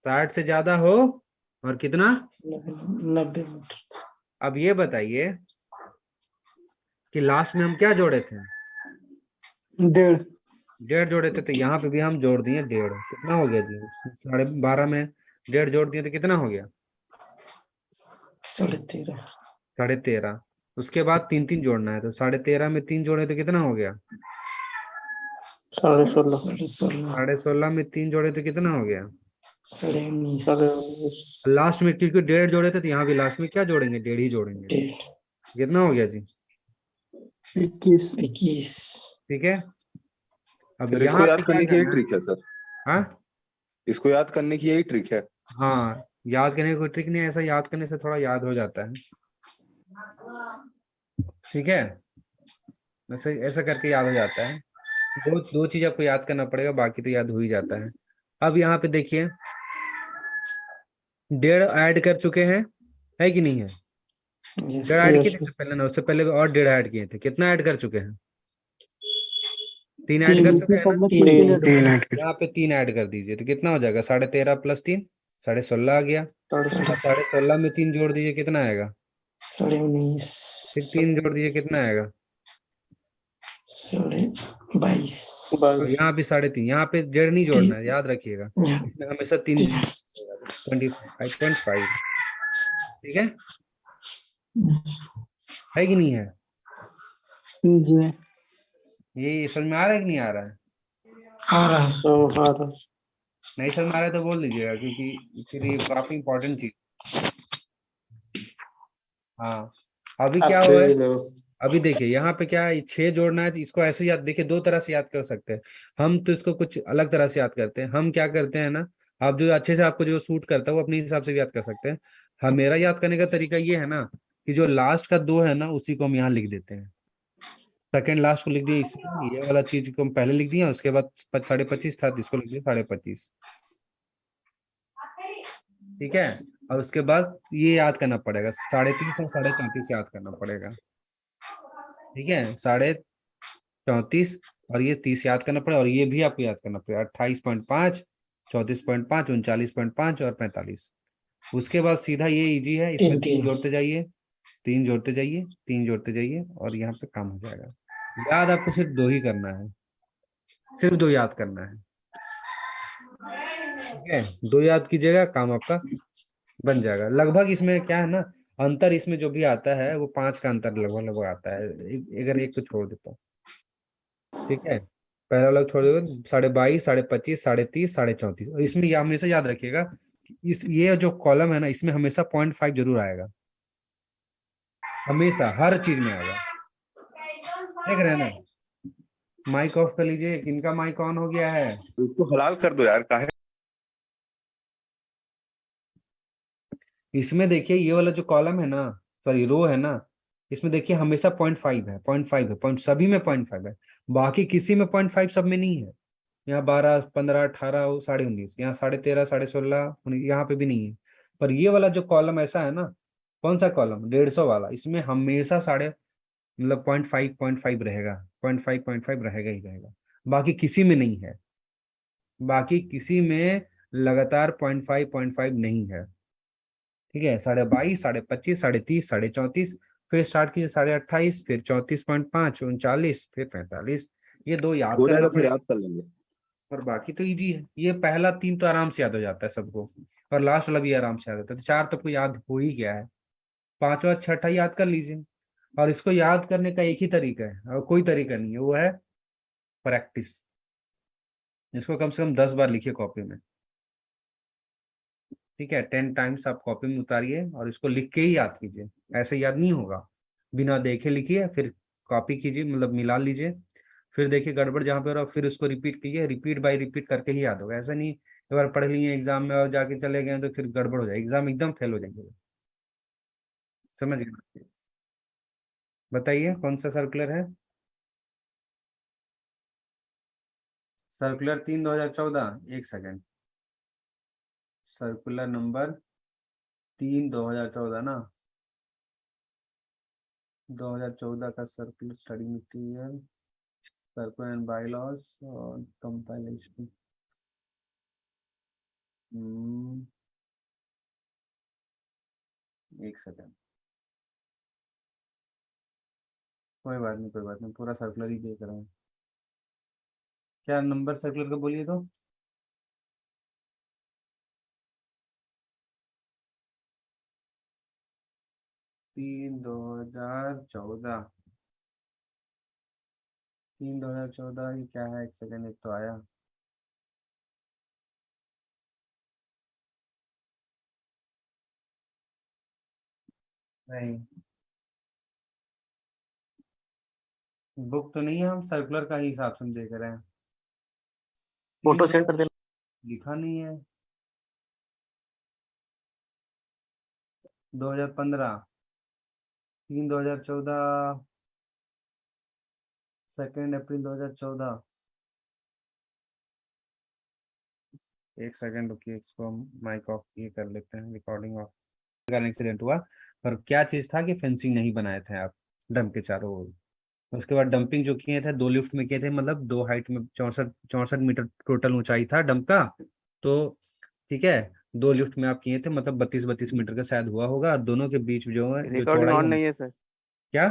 60 से ज्यादा हो और कितना, 90 मीटर। अब ये बताइए कि लास्ट में हम क्या जोड़े थे, 1.5। 1.5 जोड़े थे, तो यहाँ पे भी हम जोड़ दिए 1.5। कितना हो गया जी, 12.5 में 1.5 जोड़ दिए तो कितना हो गया, 13.5। 13.5। उसके बाद 3 जोड़ना है, तो 13.5 में 3 जोड़े तो कितना हो गया, 16.5। 16.5 में 3 जोड़े तो कितना हो गया, 19.5। लास्ट में क्योंकि 1.5 जोड़े थे तो यहाँ भी लास्ट में क्या जोड़ेंगे, 1.5 ही जोड़ेंगे। कितना हो गया जी, 21। ठीक है। अब सर इसको यहाँ याद पे क्या करने की यही करना है, ट्रिक है सर, हाँ इसको याद करने की यही ट्रिक है। हाँ, याद करने की कोई ट्रिक नहीं है, ऐसा याद करने से थोड़ा याद हो जाता है, ठीक है। ऐसे ऐसा करके याद हो जाता है। दो दो चीज आपको याद करना पड़ेगा, बाकी तो याद हो ही जाता है। अब यहाँ पे देखिए 1.5 ऐड कर चुके हैं, है कि नहीं है, 1.5 ऐड किए थे इससे पहले ना, उससे पहले और 1.5 ऐड किए थे, कितना ऐड कर चुके हैं, 3 ऐड कर चुके इसमें हैं सब ना। में 3 यहाँ पे 3 ऐड कर दीजिए तो कितना हो जाएगा, 13.5 + 3 16.5 आ गया। अब 16.5 में 3 जोड़ दीजिए, कितना आएगा, 19.5। फिर 3 जोड़ दीजिए, कितना आएगा, 22। और यहाँ पे 3.5, यहाँ पे 1.5 नहीं जोड़ना है, याद रखिएगा, इसमें हमेशा 3 25.5, ठीक है कि नहीं है। जी। ये समझ में आ रहा है कि नहीं आ रहा है, आ रहा है। नहीं समझ में आ रहा है तो बोल दीजिएगा, क्योंकि फिर ये काफी इंपॉर्टेंट चीज। हाँ, अभी क्या हुआ है, अभी देखिए यहाँ पे क्या है, 6 जोड़ना है तो इसको ऐसे याद, देखिए 2 तरह से याद कर सकते हैं हम, तो इसको कुछ अलग तरह से याद करते हैं। हम क्या करते हैं ना, आप जो अच्छे से आपको जो सूट करता है वो अपने हिसाब से भी याद कर सकते हैं। हम, मेरा याद करने का तरीका ये है ना कि जो लास्ट का 2 है ना उसी को हम यहाँ लिख देते हैं, सेकंड लास्ट को लिख दिए इसमें, ये वाला चीज को हम पहले लिख दिया, उसके बाद 25.5 था तो इसको लिख दिया 25.5, ठीक है। और उसके बाद ये याद करना पड़ेगा 3.5 और 34.5 याद करना पड़ेगा, ठीक है। 34.5 और ये 30 याद करना पड़ेगा, और ये भी आपको याद करना पड़ेगा 28.5, 34.5, 39.5 और 45। उसके बाद सीधा ये इजी है, इसमें 3 जोड़ते जाइए, 3 जोड़ते जाइए, 3 जोड़ते जाइए, और यहाँ पे काम हो जाएगा। याद आपको सिर्फ 2 ही करना है, सिर्फ 2 याद करना है, ठीक है। 2 याद कीजिएगा, काम आपका बन जाएगा। लगभग इसमें क्या है ना, अंतर इसमें जो भी आता है वो 5 का अंतर लगभग लगभग आता है, अगर एक को छोड़ देता हूँ, ठीक है। पहला वाला छोड़ देगा 22.5, 25.5, 30.5, 34.5। और इसमें ये हमेशा याद रखिएगा कि इस ये जो कॉलम है ना, इसमें हमेशा 0.5 जरूर आएगा, हमेशा हर चीज में आएगा, देख रहे हैं ना। माइक ऑफ कर लीजिए, किनका माइक ऑन हो गया है, तो इसको हलाल कर दो यार, काहे। इसमें देखिए ये वाला जो कॉलम है ना, सॉरी रो है ना, इसमें देखिए हमेशा 0.5 है, 0.5 है, सभी में 0.5 है, बाकी किसी में 0.5 सब में नहीं है। यहाँ 12, 15, 18, 19.5, यहाँ 13.5, 16.5, यहाँ पे भी नहीं है। पर ये वाला जो कॉलम ऐसा है ना, कौन सा कॉलम, 150 वाला, इसमें हमेशा साढ़े मतलब 0.5 रहेगा, 0.5 रहेगा ही रहेगा। बाकी किसी में नहीं है, बाकी किसी में लगातार 0.5 नहीं है। ठीक है, 22.5, 25.5, 30.5, 34.5, फिर स्टार्ट कीजिए 28.5, फिर 34.5, 39, फिर 45। ये दो याद हो करना जाएगा, फिर पड़ेगा। याद कर लेंगे। और बाकी तो इजी है, ये पहला 3 तो आराम से याद हो जाता है सबको, और लास्ट वाला भी आराम से याद होता है, तो 4 तो आपको याद हो ही गया है। 5वां 6ठा याद कर लीजिए। और इसको याद करने का एक ही तरीका है, और कोई तरीका नहीं है, वो है प्रैक्टिस। इसको कम से कम 10 बार लिखिए कॉपी में। ठीक है, 10 टाइम्स आप कॉपी में उतारिए और इसको लिख के ही याद कीजिए, ऐसे याद नहीं होगा। बिना देखे लिखिए, फिर कॉपी कीजिए, मतलब मिला लीजिए, फिर देखिए गड़बड़ जहाँ पे हो रहा फिर उसको रिपीट कीजिए, रिपीट बाय रिपीट करके ही याद होगा। ऐसा नहीं एक बार पढ़ लिए एग्जाम में और जाके चले गए तो फिर गड़बड़ हो जाए, एग्जाम एकदम फेल हो जाएंगे। समझ गए? बताइए कौन सा सर्कुलर है? सर्कुलर 3/2014, एक सेकेंड। सर्कुलर नंबर 3/2014 ना, 2014 का circular study material, circular and bylaws और कंपाइलेशन। एक सेकेंड, कोई बात नहीं, कोई बात नहीं, पूरा सर्कुलर ही देख रहा हूँ। क्या नंबर सर्कुलर का बोलिए तो? 3/2014, 3/2014, ये क्या है? एक सेकेंड, एक तो आया। नहीं, बुक तो नहीं है, हम सर्कुलर का ही हिसाब से हम देख रहे हैं। फोटो सेंड कर देना। लिखा नहीं है। 2015, 3/2014, 2 अप्रैल 2014। एक सेकेंड रुकिए, इसको हम माइक ऑफ ये कर लेते हैं, रिकॉर्डिंग ऑफ। कारण एक्सीडेंट हुआ, पर क्या चीज था कि फेंसिंग नहीं बनाए थे आप डंप के चारों ओर। उसके बाद डंपिंग जो किए थे 2 लिफ्ट में किए थे, मतलब 2 हाइट में 64 मीटर टोटल ऊंचाई था डंप का। तो ठीक है, 2 लिफ्ट में आप किए थे, मतलब 32-32 मीटर का शायद हुआ होगा, और दोनों के बीच जो है जो रिकॉर्डिंग चौड़ाई ऑन नहीं है सर। क्या?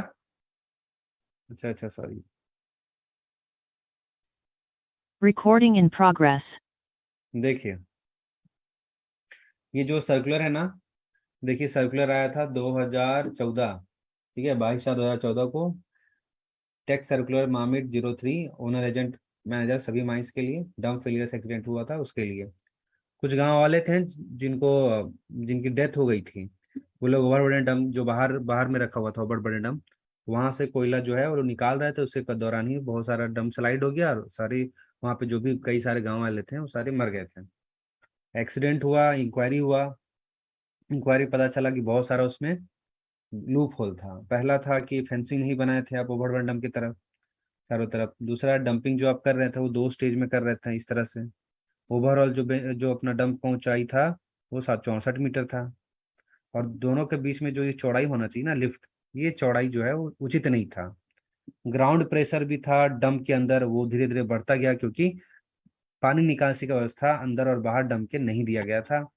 अच्छा अच्छा, सॉरी। Recording in progress. देखिए, ये जो सर्कुलर है ना, देखिए सर्कुलर आया था 2014, ठीक है, 22/7/2014 को। टेक्स सर्कुलर मामिट 03, ओनर एजेंट मैनेजर सभी माइंस के लिए, डंप फेलियर से एक्सीडेंट हुआ था उसके लिए। कुछ गांव वाले थे जिनको जिनकी डेथ हो गई थी, वो लोग ओवरबर्डन डंप जो बाहर बाहर में रखा हुआ था, ओवरबर्डन डंप, वहां से कोयला जो है वो लोग निकाल रहे थे, उसके दौरान ही बहुत सारा डंप स्लाइड हो गया, और सारी वहाँ पे जो भी कई सारे गांव वाले थे वो सारे मर गए थे। एक्सीडेंट हुआ, इंक्वायरी हुआ, इंक्वायरी पता चला कि बहुत सारा उसमें लूप होल था। पहला था कि फेंसिंग नहीं बनाए थे आप ओवरबर्डन डंप की तरफ, चारों तरफ। दूसरा, डंपिंग जो आप कर रहे थे वो 2 स्टेज में कर रहे थे इस तरह से। ओवरऑल जो अपना डंप का ऊंचाई था वो 764 मीटर था, और दोनों के बीच में जो ये चौड़ाई होना चाहिए ना लिफ्ट, ये चौड़ाई जो है वो उचित नहीं था। ग्राउंड प्रेशर भी था डंप के अंदर, वो धीरे धीरे बढ़ता गया, क्योंकि पानी निकासी का व्यवस्था अंदर और बाहर डंप के नहीं दिया गया था।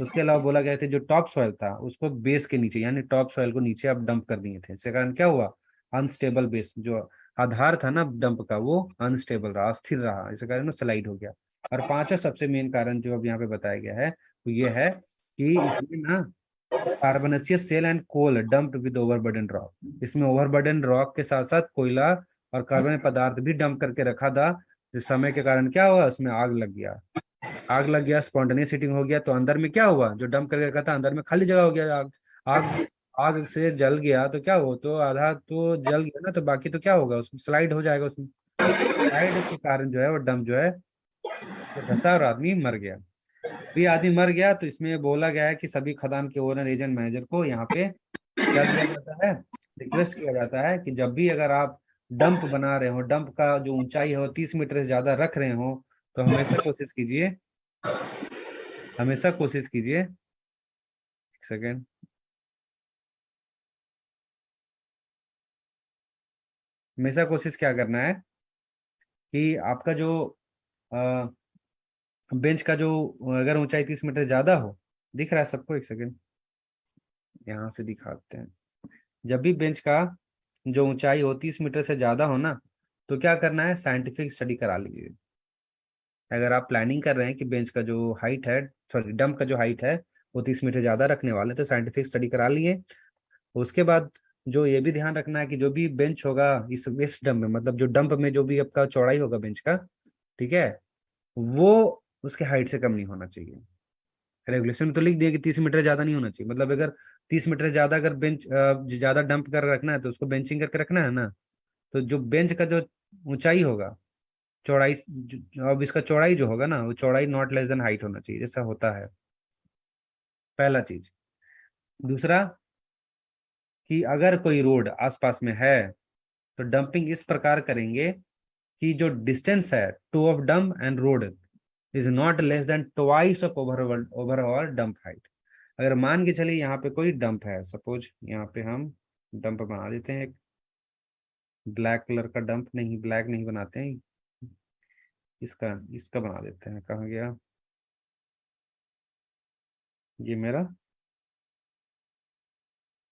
उसके अलावा बोला गया था जो टॉप सॉइल था उसको बेस के नीचे, यानी टॉप सॉइल को नीचे आप डंप कर दिए थे, इसके कारण क्या हुआ, अनस्टेबल बेस, जो आधार था ना डंप का वो अनस्टेबल रहा, अस्थिर रहा, इस कारण वो स्लाइड हो गया। और 5वां सबसे मेन कारण जो अब यहाँ पे बताया गया है वो ये है कि इसमें ना carbonaceous shale and coal dumped with overburden rock, इसमें ओवरबर्डन रॉक के साथ साथ कोयला और कार्बन पदार्थ भी डंप करके रखा था, जिस समय के कारण क्या हुआ, उसमें आग लग गया। आग लग गया, स्पॉन्टेनियस हीटिंग हो गया, तो अंदर में क्या हुआ, जो डंप करके रखा था अंदर में खाली जगह हो गया, आग आग आग से जल गया, तो क्या हो, तो आधा तो जल गया ना, तो बाकी तो क्या होगा, उसमें स्लाइड हो जाएगा, उसमें स्लाइड के कारण जो है वो डंप जो है वो धंसा और आदमी मर गया। भी आदमी मर गया, तो इसमें बोला गया है कि सभी खदान के ओनर एजेंट मैनेजर को यहाँ पे क्या दिया जाता है, रिक्वेस्ट किया जाता है कि जब भी अगर आप डंप बना रहे हो, डंप का जो ऊंचाई है वो 30 मीटर से ज्यादा रख रहे हो, तो हमेशा कोशिश कीजिए, हमेशा कोशिश कीजिए, एक सेकेंड, हमेशा कोशिश क्या करना है कि आपका जो बेंच का जो अगर ऊंचाई 30 मीटर ज्यादा हो, दिख रहा है सबको, एक सेकेंड यहाँ से दिखाते हैं, जब भी बेंच का जो ऊंचाई हो 30 मीटर से ज्यादा हो ना, तो क्या करना है, साइंटिफिक स्टडी करा लीजिए। अगर आप प्लानिंग कर रहे हैं कि बेंच का जो हाइट है, सॉरी डंप का जो हाइट है वो 30 मीटर ज्यादा रखने वाले, तो साइंटिफिक स्टडी करा लिए। उसके बाद जो ये भी ध्यान रखना है कि जो भी बेंच होगा इस डंप में, मतलब जो डंप में जो भी आपका चौड़ाई होगा बेंच का, ठीक है, वो उसके हाइट से कम नहीं होना चाहिए। रेगुलेशन में तो लिख दिया कि 30 मीटर ज्यादा नहीं होना चाहिए, मतलब अगर 30 मीटर ज्यादा अगर बेंच ज्यादा डंप कर रखना है तो उसको बेंचिंग करके रखना है ना, तो जो बेंच का जो ऊंचाई होगा, चौड़ाई अब इसका चौड़ाई जो होगा ना, वो चौड़ाई नॉट लेस देन हाइट होना चाहिए, जैसा होता है, पहला चीज। दूसरा कि अगर कोई रोड आसपास में है तो डंपिंग इस प्रकार करेंगे कि जो डिस्टेंस है two of dump and road is not less then twice of overall dump height. अगर मान के चलिए यहाँ पे कोई डंप है, सपोज यहाँ पे हम डंप बना देते हैं, एक ब्लैक कलर का डंप, नहीं ब्लैक नहीं बनाते हैं, इसका इसका बना देते हैं, कहाँ गया, ये मेरा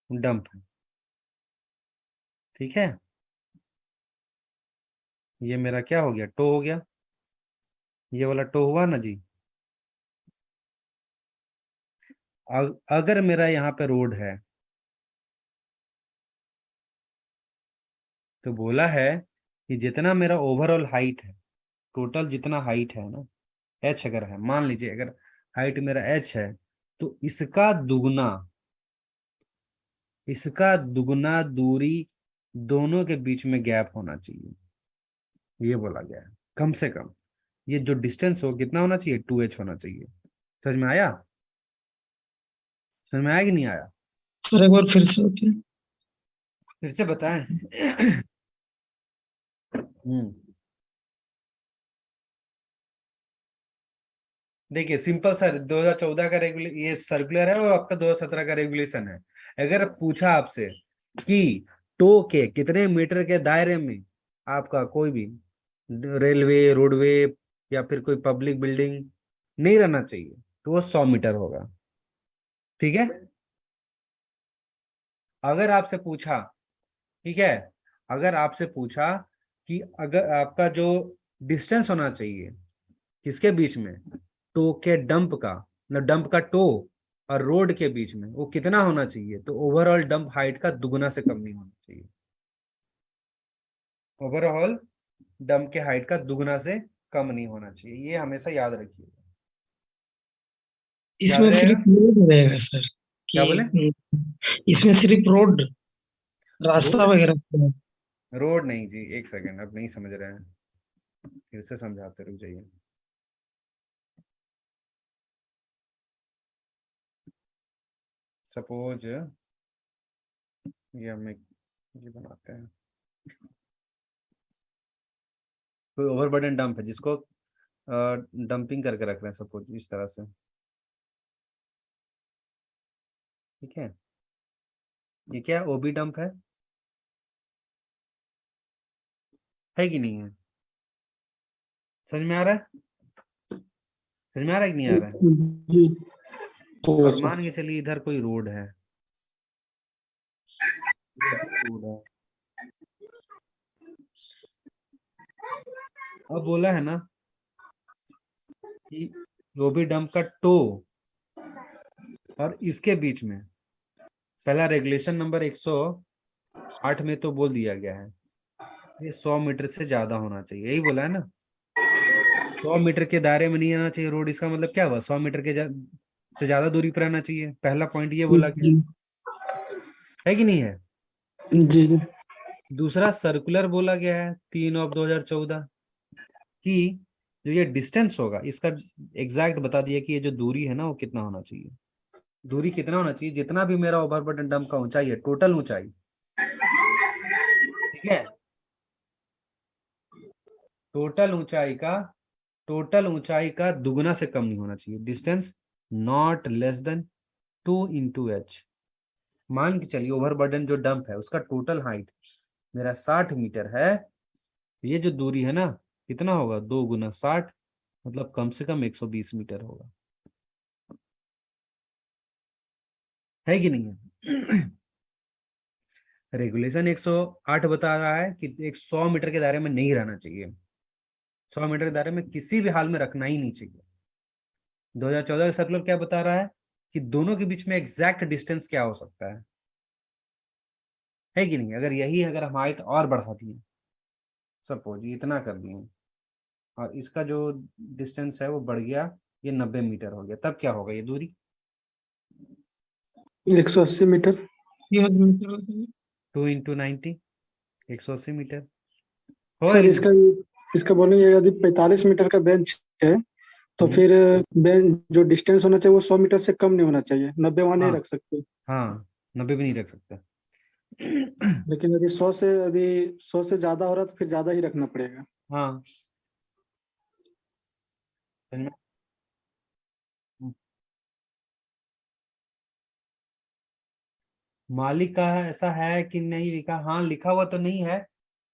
डंप है, ठीक है, ये मेरा क्या हो गया, टो हो गया, ये वाला टो हुआ ना जी। अगर मेरा यहाँ पे रोड है तो बोला है कि जितना मेरा ओवरऑल हाइट है, टोटल जितना हाइट है ना, एच अगर है, मान लीजिए अगर हाइट मेरा एच है, तो इसका दुगना दूरी दोनों के बीच में गैप होना चाहिए, ये बोला गया है। कम से कम ये जो डिस्टेंस हो कितना होना चाहिए, 2h होना चाहिए। समझ में आया, समझ में आया कि नहीं आया? सर एक बार फिर से होती है। फिर से बताएं। देखिए सिंपल सर, 2014 का रेगुले ये सर्कुलर है और आपका 2017 का रेगुलेशन है। अगर पूछा आपसे कि टो के कितने मीटर के दायरे में आपका कोई भी रेलवे, रोडवे या फिर कोई पब्लिक बिल्डिंग नहीं रहना चाहिए, तो वो 100 मीटर होगा, ठीक है। अगर आपसे पूछा, ठीक है, अगर आपसे पूछा कि अगर आपका जो डिस्टेंस होना चाहिए किसके बीच में, टो के डंप का, मतलब डंप का टो और रोड के बीच में, वो कितना होना चाहिए, तो ओवरऑल डंप हाइट का दुगना से कम नहीं होना चाहिए। ओवरऑल डंप के हाइट का दुगना से कम नहीं होना चाहिए, ये हमेशा याद रखिए। याद इसमें रहेगा? सिर्फ रोड रहेगा सर क्या बोले? कि इसमें सिर्फ रोड रास्ता रोड, वगैरह तो रोड नहीं जी, एक सेकेंड, अब नहीं समझ रहे हैं, फिर से समझाते, रुक जाइए। सपोज ये हम एक ये बनाते हैं, कोई ओवरबर्डन डंप है जिसको डंपिंग करके रख रहे हैं, सपोज इस तरह से, ठीक है, ये क्या है, ओबी डंप है कि नहीं है? समझ में आ रहा है, समझ में आ रहा है कि नहीं आ रहा है? जी और मान के चलिए इधर कोई रोड है, रोड है, अब बोला है ना कि ओबी डंप का टो और इसके बीच में, पहला रेगुलेशन नंबर 108 में तो बोल दिया गया है ये 100 मीटर से ज्यादा होना चाहिए, यही बोला है ना, 100 मीटर के दायरे में नहीं आना चाहिए रोड, इसका मतलब क्या हुआ, 100 मीटर के से ज्यादा दूरी पर रहना चाहिए, पहला पॉइंट ये बोला गया जी है कि नहीं है? जी जी दूसरा सर्कुलर बोला गया है 3/2014 कि जो ये डिस्टेंस होगा इसका एग्जैक्ट बता दिया कि ये जो दूरी है ना वो कितना होना चाहिए, दूरी कितना होना चाहिए, जितना भी मेरा ओवरबर्डन डंप का ऊंचाई है, टोटल ऊंचाई, ठीक है, टोटल ऊंचाई का दुगना से कम नहीं होना चाहिए। Distance not less then 2 × h। मान के चलिए ओवरबर्डन जो डंप है उसका टोटल हाइट मेरा 60 मीटर है, ये जो दूरी है ना कितना होगा, 2 × 60, मतलब कम से कम 120 मीटर होगा, है कि नहीं है? रेगुलेशन 108 बता रहा है कि 100 मीटर के दायरे में नहीं रहना चाहिए, 100 मीटर के दायरे में किसी भी हाल में रखना ही नहीं चाहिए। 2014 का सर्कुलर क्या बता रहा है कि दोनों के बीच में एग्जैक्ट डिस्टेंस क्या हो सकता है कि नहीं? अगर हम हाइट और बढ़ा दिए, सपोज इतना कर दिए और इसका जो डिस्टेंस है वो बढ़ गया, ये 90 मीटर हो गया, तब क्या होगा ये दूरी? 180 मीटर। 2 × 90, 180 मीटर सर होगा। इसका बोलेंगे यदि 45 मीटर का बेंच है तो फिर बेंच जो डिस्टेंस होना चाहिए वो 100 मीटर से कम नहीं होना चाहिए, 90 वहां नहीं हाँ रख सकते। हाँ, 90 भी नहीं रख सकता। लेकिन यदि 100 से ज्यादा हो रहा तो फिर ज्यादा ही रखना पड़ेगा। हाँ, समझ में? मालिक का ऐसा है कि नहीं लिखा? हाँ, लिखा हुआ तो नहीं है,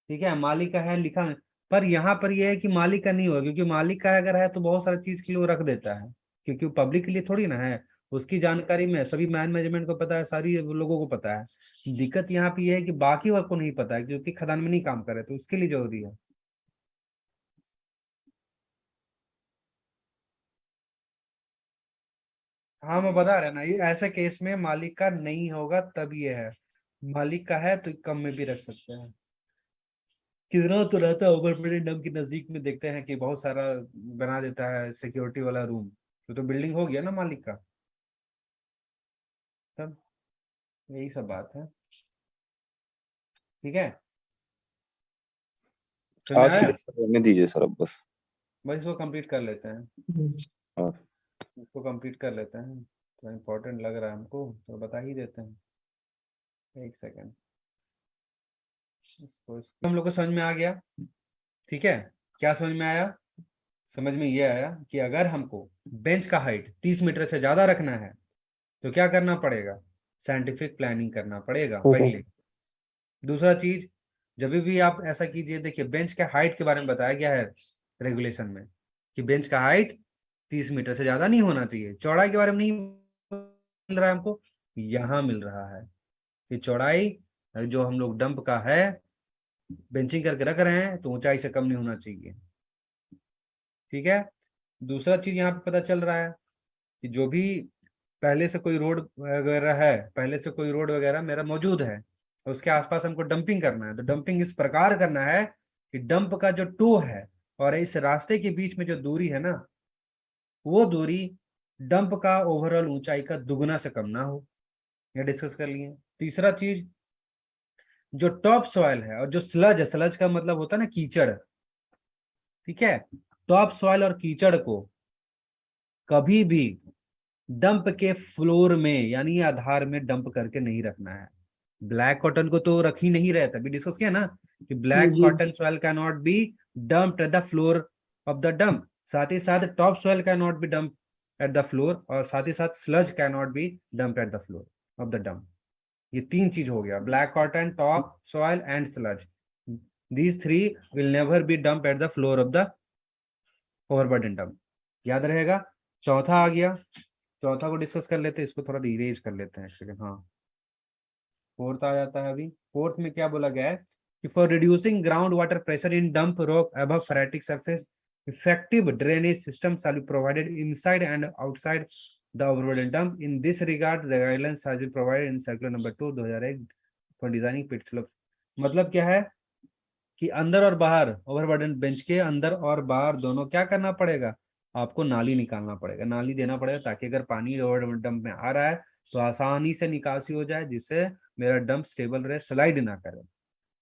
ठीक है, मालिक का है लिखा है, पर यहाँ पर यह है कि मालिक का नहीं होगा, क्योंकि मालिक का अगर है तो बहुत सारी चीज के लिए वो रख देता है, क्योंकि वो पब्लिक के लिए थोड़ी ना है, उसकी जानकारी में सभी मैनेजमेंट को पता है, सारी लोगों को पता है। दिक्कत यहाँ पे ये है कि बाकी वर्ग को नहीं पता है, क्योंकि खदान में नहीं काम कर रहे, तो उसके लिए जरूरी है। हाँ, मैं बता रहा ना, ये ऐसे केस में मालिक का नहीं होगा तब ये है, मालिक का है तो कम में भी रख सकते हैं। कितना तो रहता है ओवरब्रिज डैम के नजदीक में, देखते हैं कि बहुत सारा बना देता है सिक्योरिटी वाला रूम, तो बिल्डिंग हो गया ना मालिक का, तब यही सब बात है, ठीक है। तो आज के आया, लिए रहने दीजिए सर अब बस। बस इसको कंप्लीट कर लेते हैं, हाँ। इसको कंप्लीट कर लेते हैं, तो इम्पोर्टेंट लग रहा है हमको तो बता ही देते हैं। एक सेकेंड, इसको हम लोग को समझ में आ गया, ठीक है। क्या समझ में आया? समझ में ये आया कि अगर हमको बेंच का हाइट 30 मीटर से ज्यादा रखना है तो क्या करना पड़ेगा, साइंटिफिक प्लानिंग करना पड़ेगा पहले। दूसरा चीज, जब भी आप ऐसा कीजिए, देखिए बेंच के हाइट के बारे में बताया गया है रेगुलेशन में कि बेंच का हाइट 30 मीटर से ज्यादा नहीं होना चाहिए। चौड़ाई के बारे में नहीं मिल रहा है हमको, यहाँ मिल रहा है कि चौड़ाई जो हम लोग डंप का है बेंचिंग करके रख रहे हैं तो ऊंचाई से कम नहीं होना चाहिए, ठीक है। दूसरा चीज यहाँ पे पता चल रहा है कि जो भी पहले से कोई रोड वगैरह है, पहले से कोई रोड वगैरह मेरा मौजूद है, उसके आसपास हमको डंपिंग करना है, तो डंपिंग इस प्रकार करना है कि डंप का जो टो है और इस रास्ते के बीच में जो दूरी है ना, वो दूरी डंप का ओवरऑल ऊंचाई का दुगना से कम ना हो, ये डिस्कस कर लिए। तीसरा चीज, जो टॉप सॉइल है और जो स्लज है, स्लज का मतलब होता है ना कीचड़, ठीक है, टॉप सॉइल और कीचड़ को कभी भी डंप के फ्लोर में यानी आधार में डंप करके नहीं रखना है। ब्लैक कॉटन को तो रख ही नहीं रहे थे, अभी डिस्कस किया ना कि ब्लैक जी cotton soil can not be dumped at the floor of the dump, साथ ही साथ top soil can not be dump at the floor, और साथ ही साथ sludge can not be dump at the floor of the dump. ये तीन चीज हो गया, black cotton, top soil and sludge, these three will never be dump at the floor of the overburden dump, याद रहेगा। चौथा आ गया, चौथा को डिस्कस कर लेते हैं, इसको थोड़ा इरेज कर लेते हैं एक सेकंड। हाँ, फोर्थ आ जाता है अभी। फोर्थ में क्या बोला गया है कि for reducing ground water pressure in dump rock above ferritic surface effective drainage system shall be provided inside and outside the overburden dump. In this regard, the guidelines shall be provided in circular number 2 2001 for designing pit slope। मतलब क्या है कि अंदर और बाहर overburden bench के अंदर और बाहर दोनों क्या करना पड़ेगा, आपको नाली निकालना पड़ेगा, नाली देना पड़ेगा, ताकि अगर पानी ओवरबर्डन डंप में आ रहा है तो आसानी से निकासी हो जाए, जिससे मेरा डंप स्टेबल रहे, स्लाइड ना करे।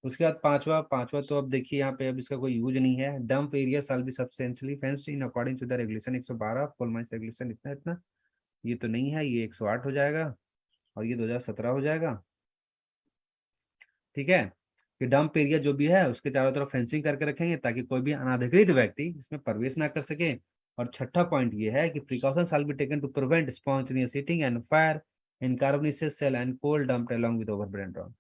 उसके बाद पांचवा पांचवा तो अब देखिए यहाँ पे अब इसका कोई यूज नहीं है। Dump area shall be substantially fenced in according to the regulation 112 full mines regulation इतना इतना, ये तो नहीं है, ये 108 हो जाएगा और ये 2017 हो जाएगा, ठीक है। कि डंप एरिया जो भी है उसके चारों तरफ फेंसिंग करके रखेंगे ताकि कोई भी अनाधिकृत व्यक्ति इसमें प्रवेश ना कर सके। और छठा पॉइंट ये है कि precaution shall be taken to prevent spontaneous heating and fire in carbonaceous shale and coal dump along with overburden rock.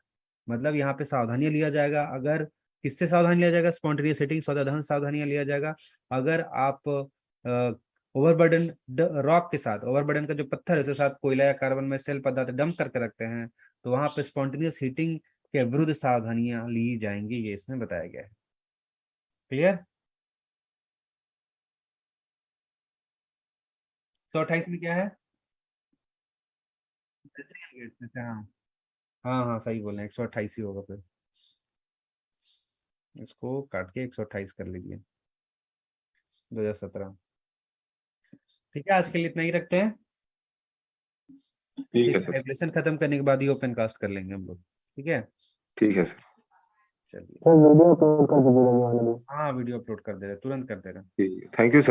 मतलब यहाँ पे सावधानियां लिया जाएगा। अगर किससे सावधानी लिया जाएगा? स्पॉन्टेनियस हीटिंग सावधानियां लिया जाएगा। अगर आप ओवरबर्डन रॉक के साथ, ओवरबर्डन का जो पत्थर है उसके साथ कोयला या कार्बन में सेल पदार्थ डंप करके रखते हैं तो वहां पे स्पॉन्टेनियस हीटिंग के विरुद्ध सावधानियां ली जाएंगी, ये इसमें बताया गया है। क्लियर? 128 में क्या है? हाँ हाँ हाँ सही बोले, 128 ही होगा फिर। इसको काट के 128 कर लीजिए 2017। ठीक है, आज के लिए इतना ही रखते हैं। ठीक है सर। रेगुलेशन खत्म करने के बाद ही ओपन कास्ट कर लेंगे हम लोग। ठीक है, ठीक है सर। चलिए। सर वीडियो अपलोड कर दीजिएगा ये वाला भी। हाँ वीडियो अपलोड कर दे रहे, तुरंत कर दे रहे। ठीक है, थैंक यू सर।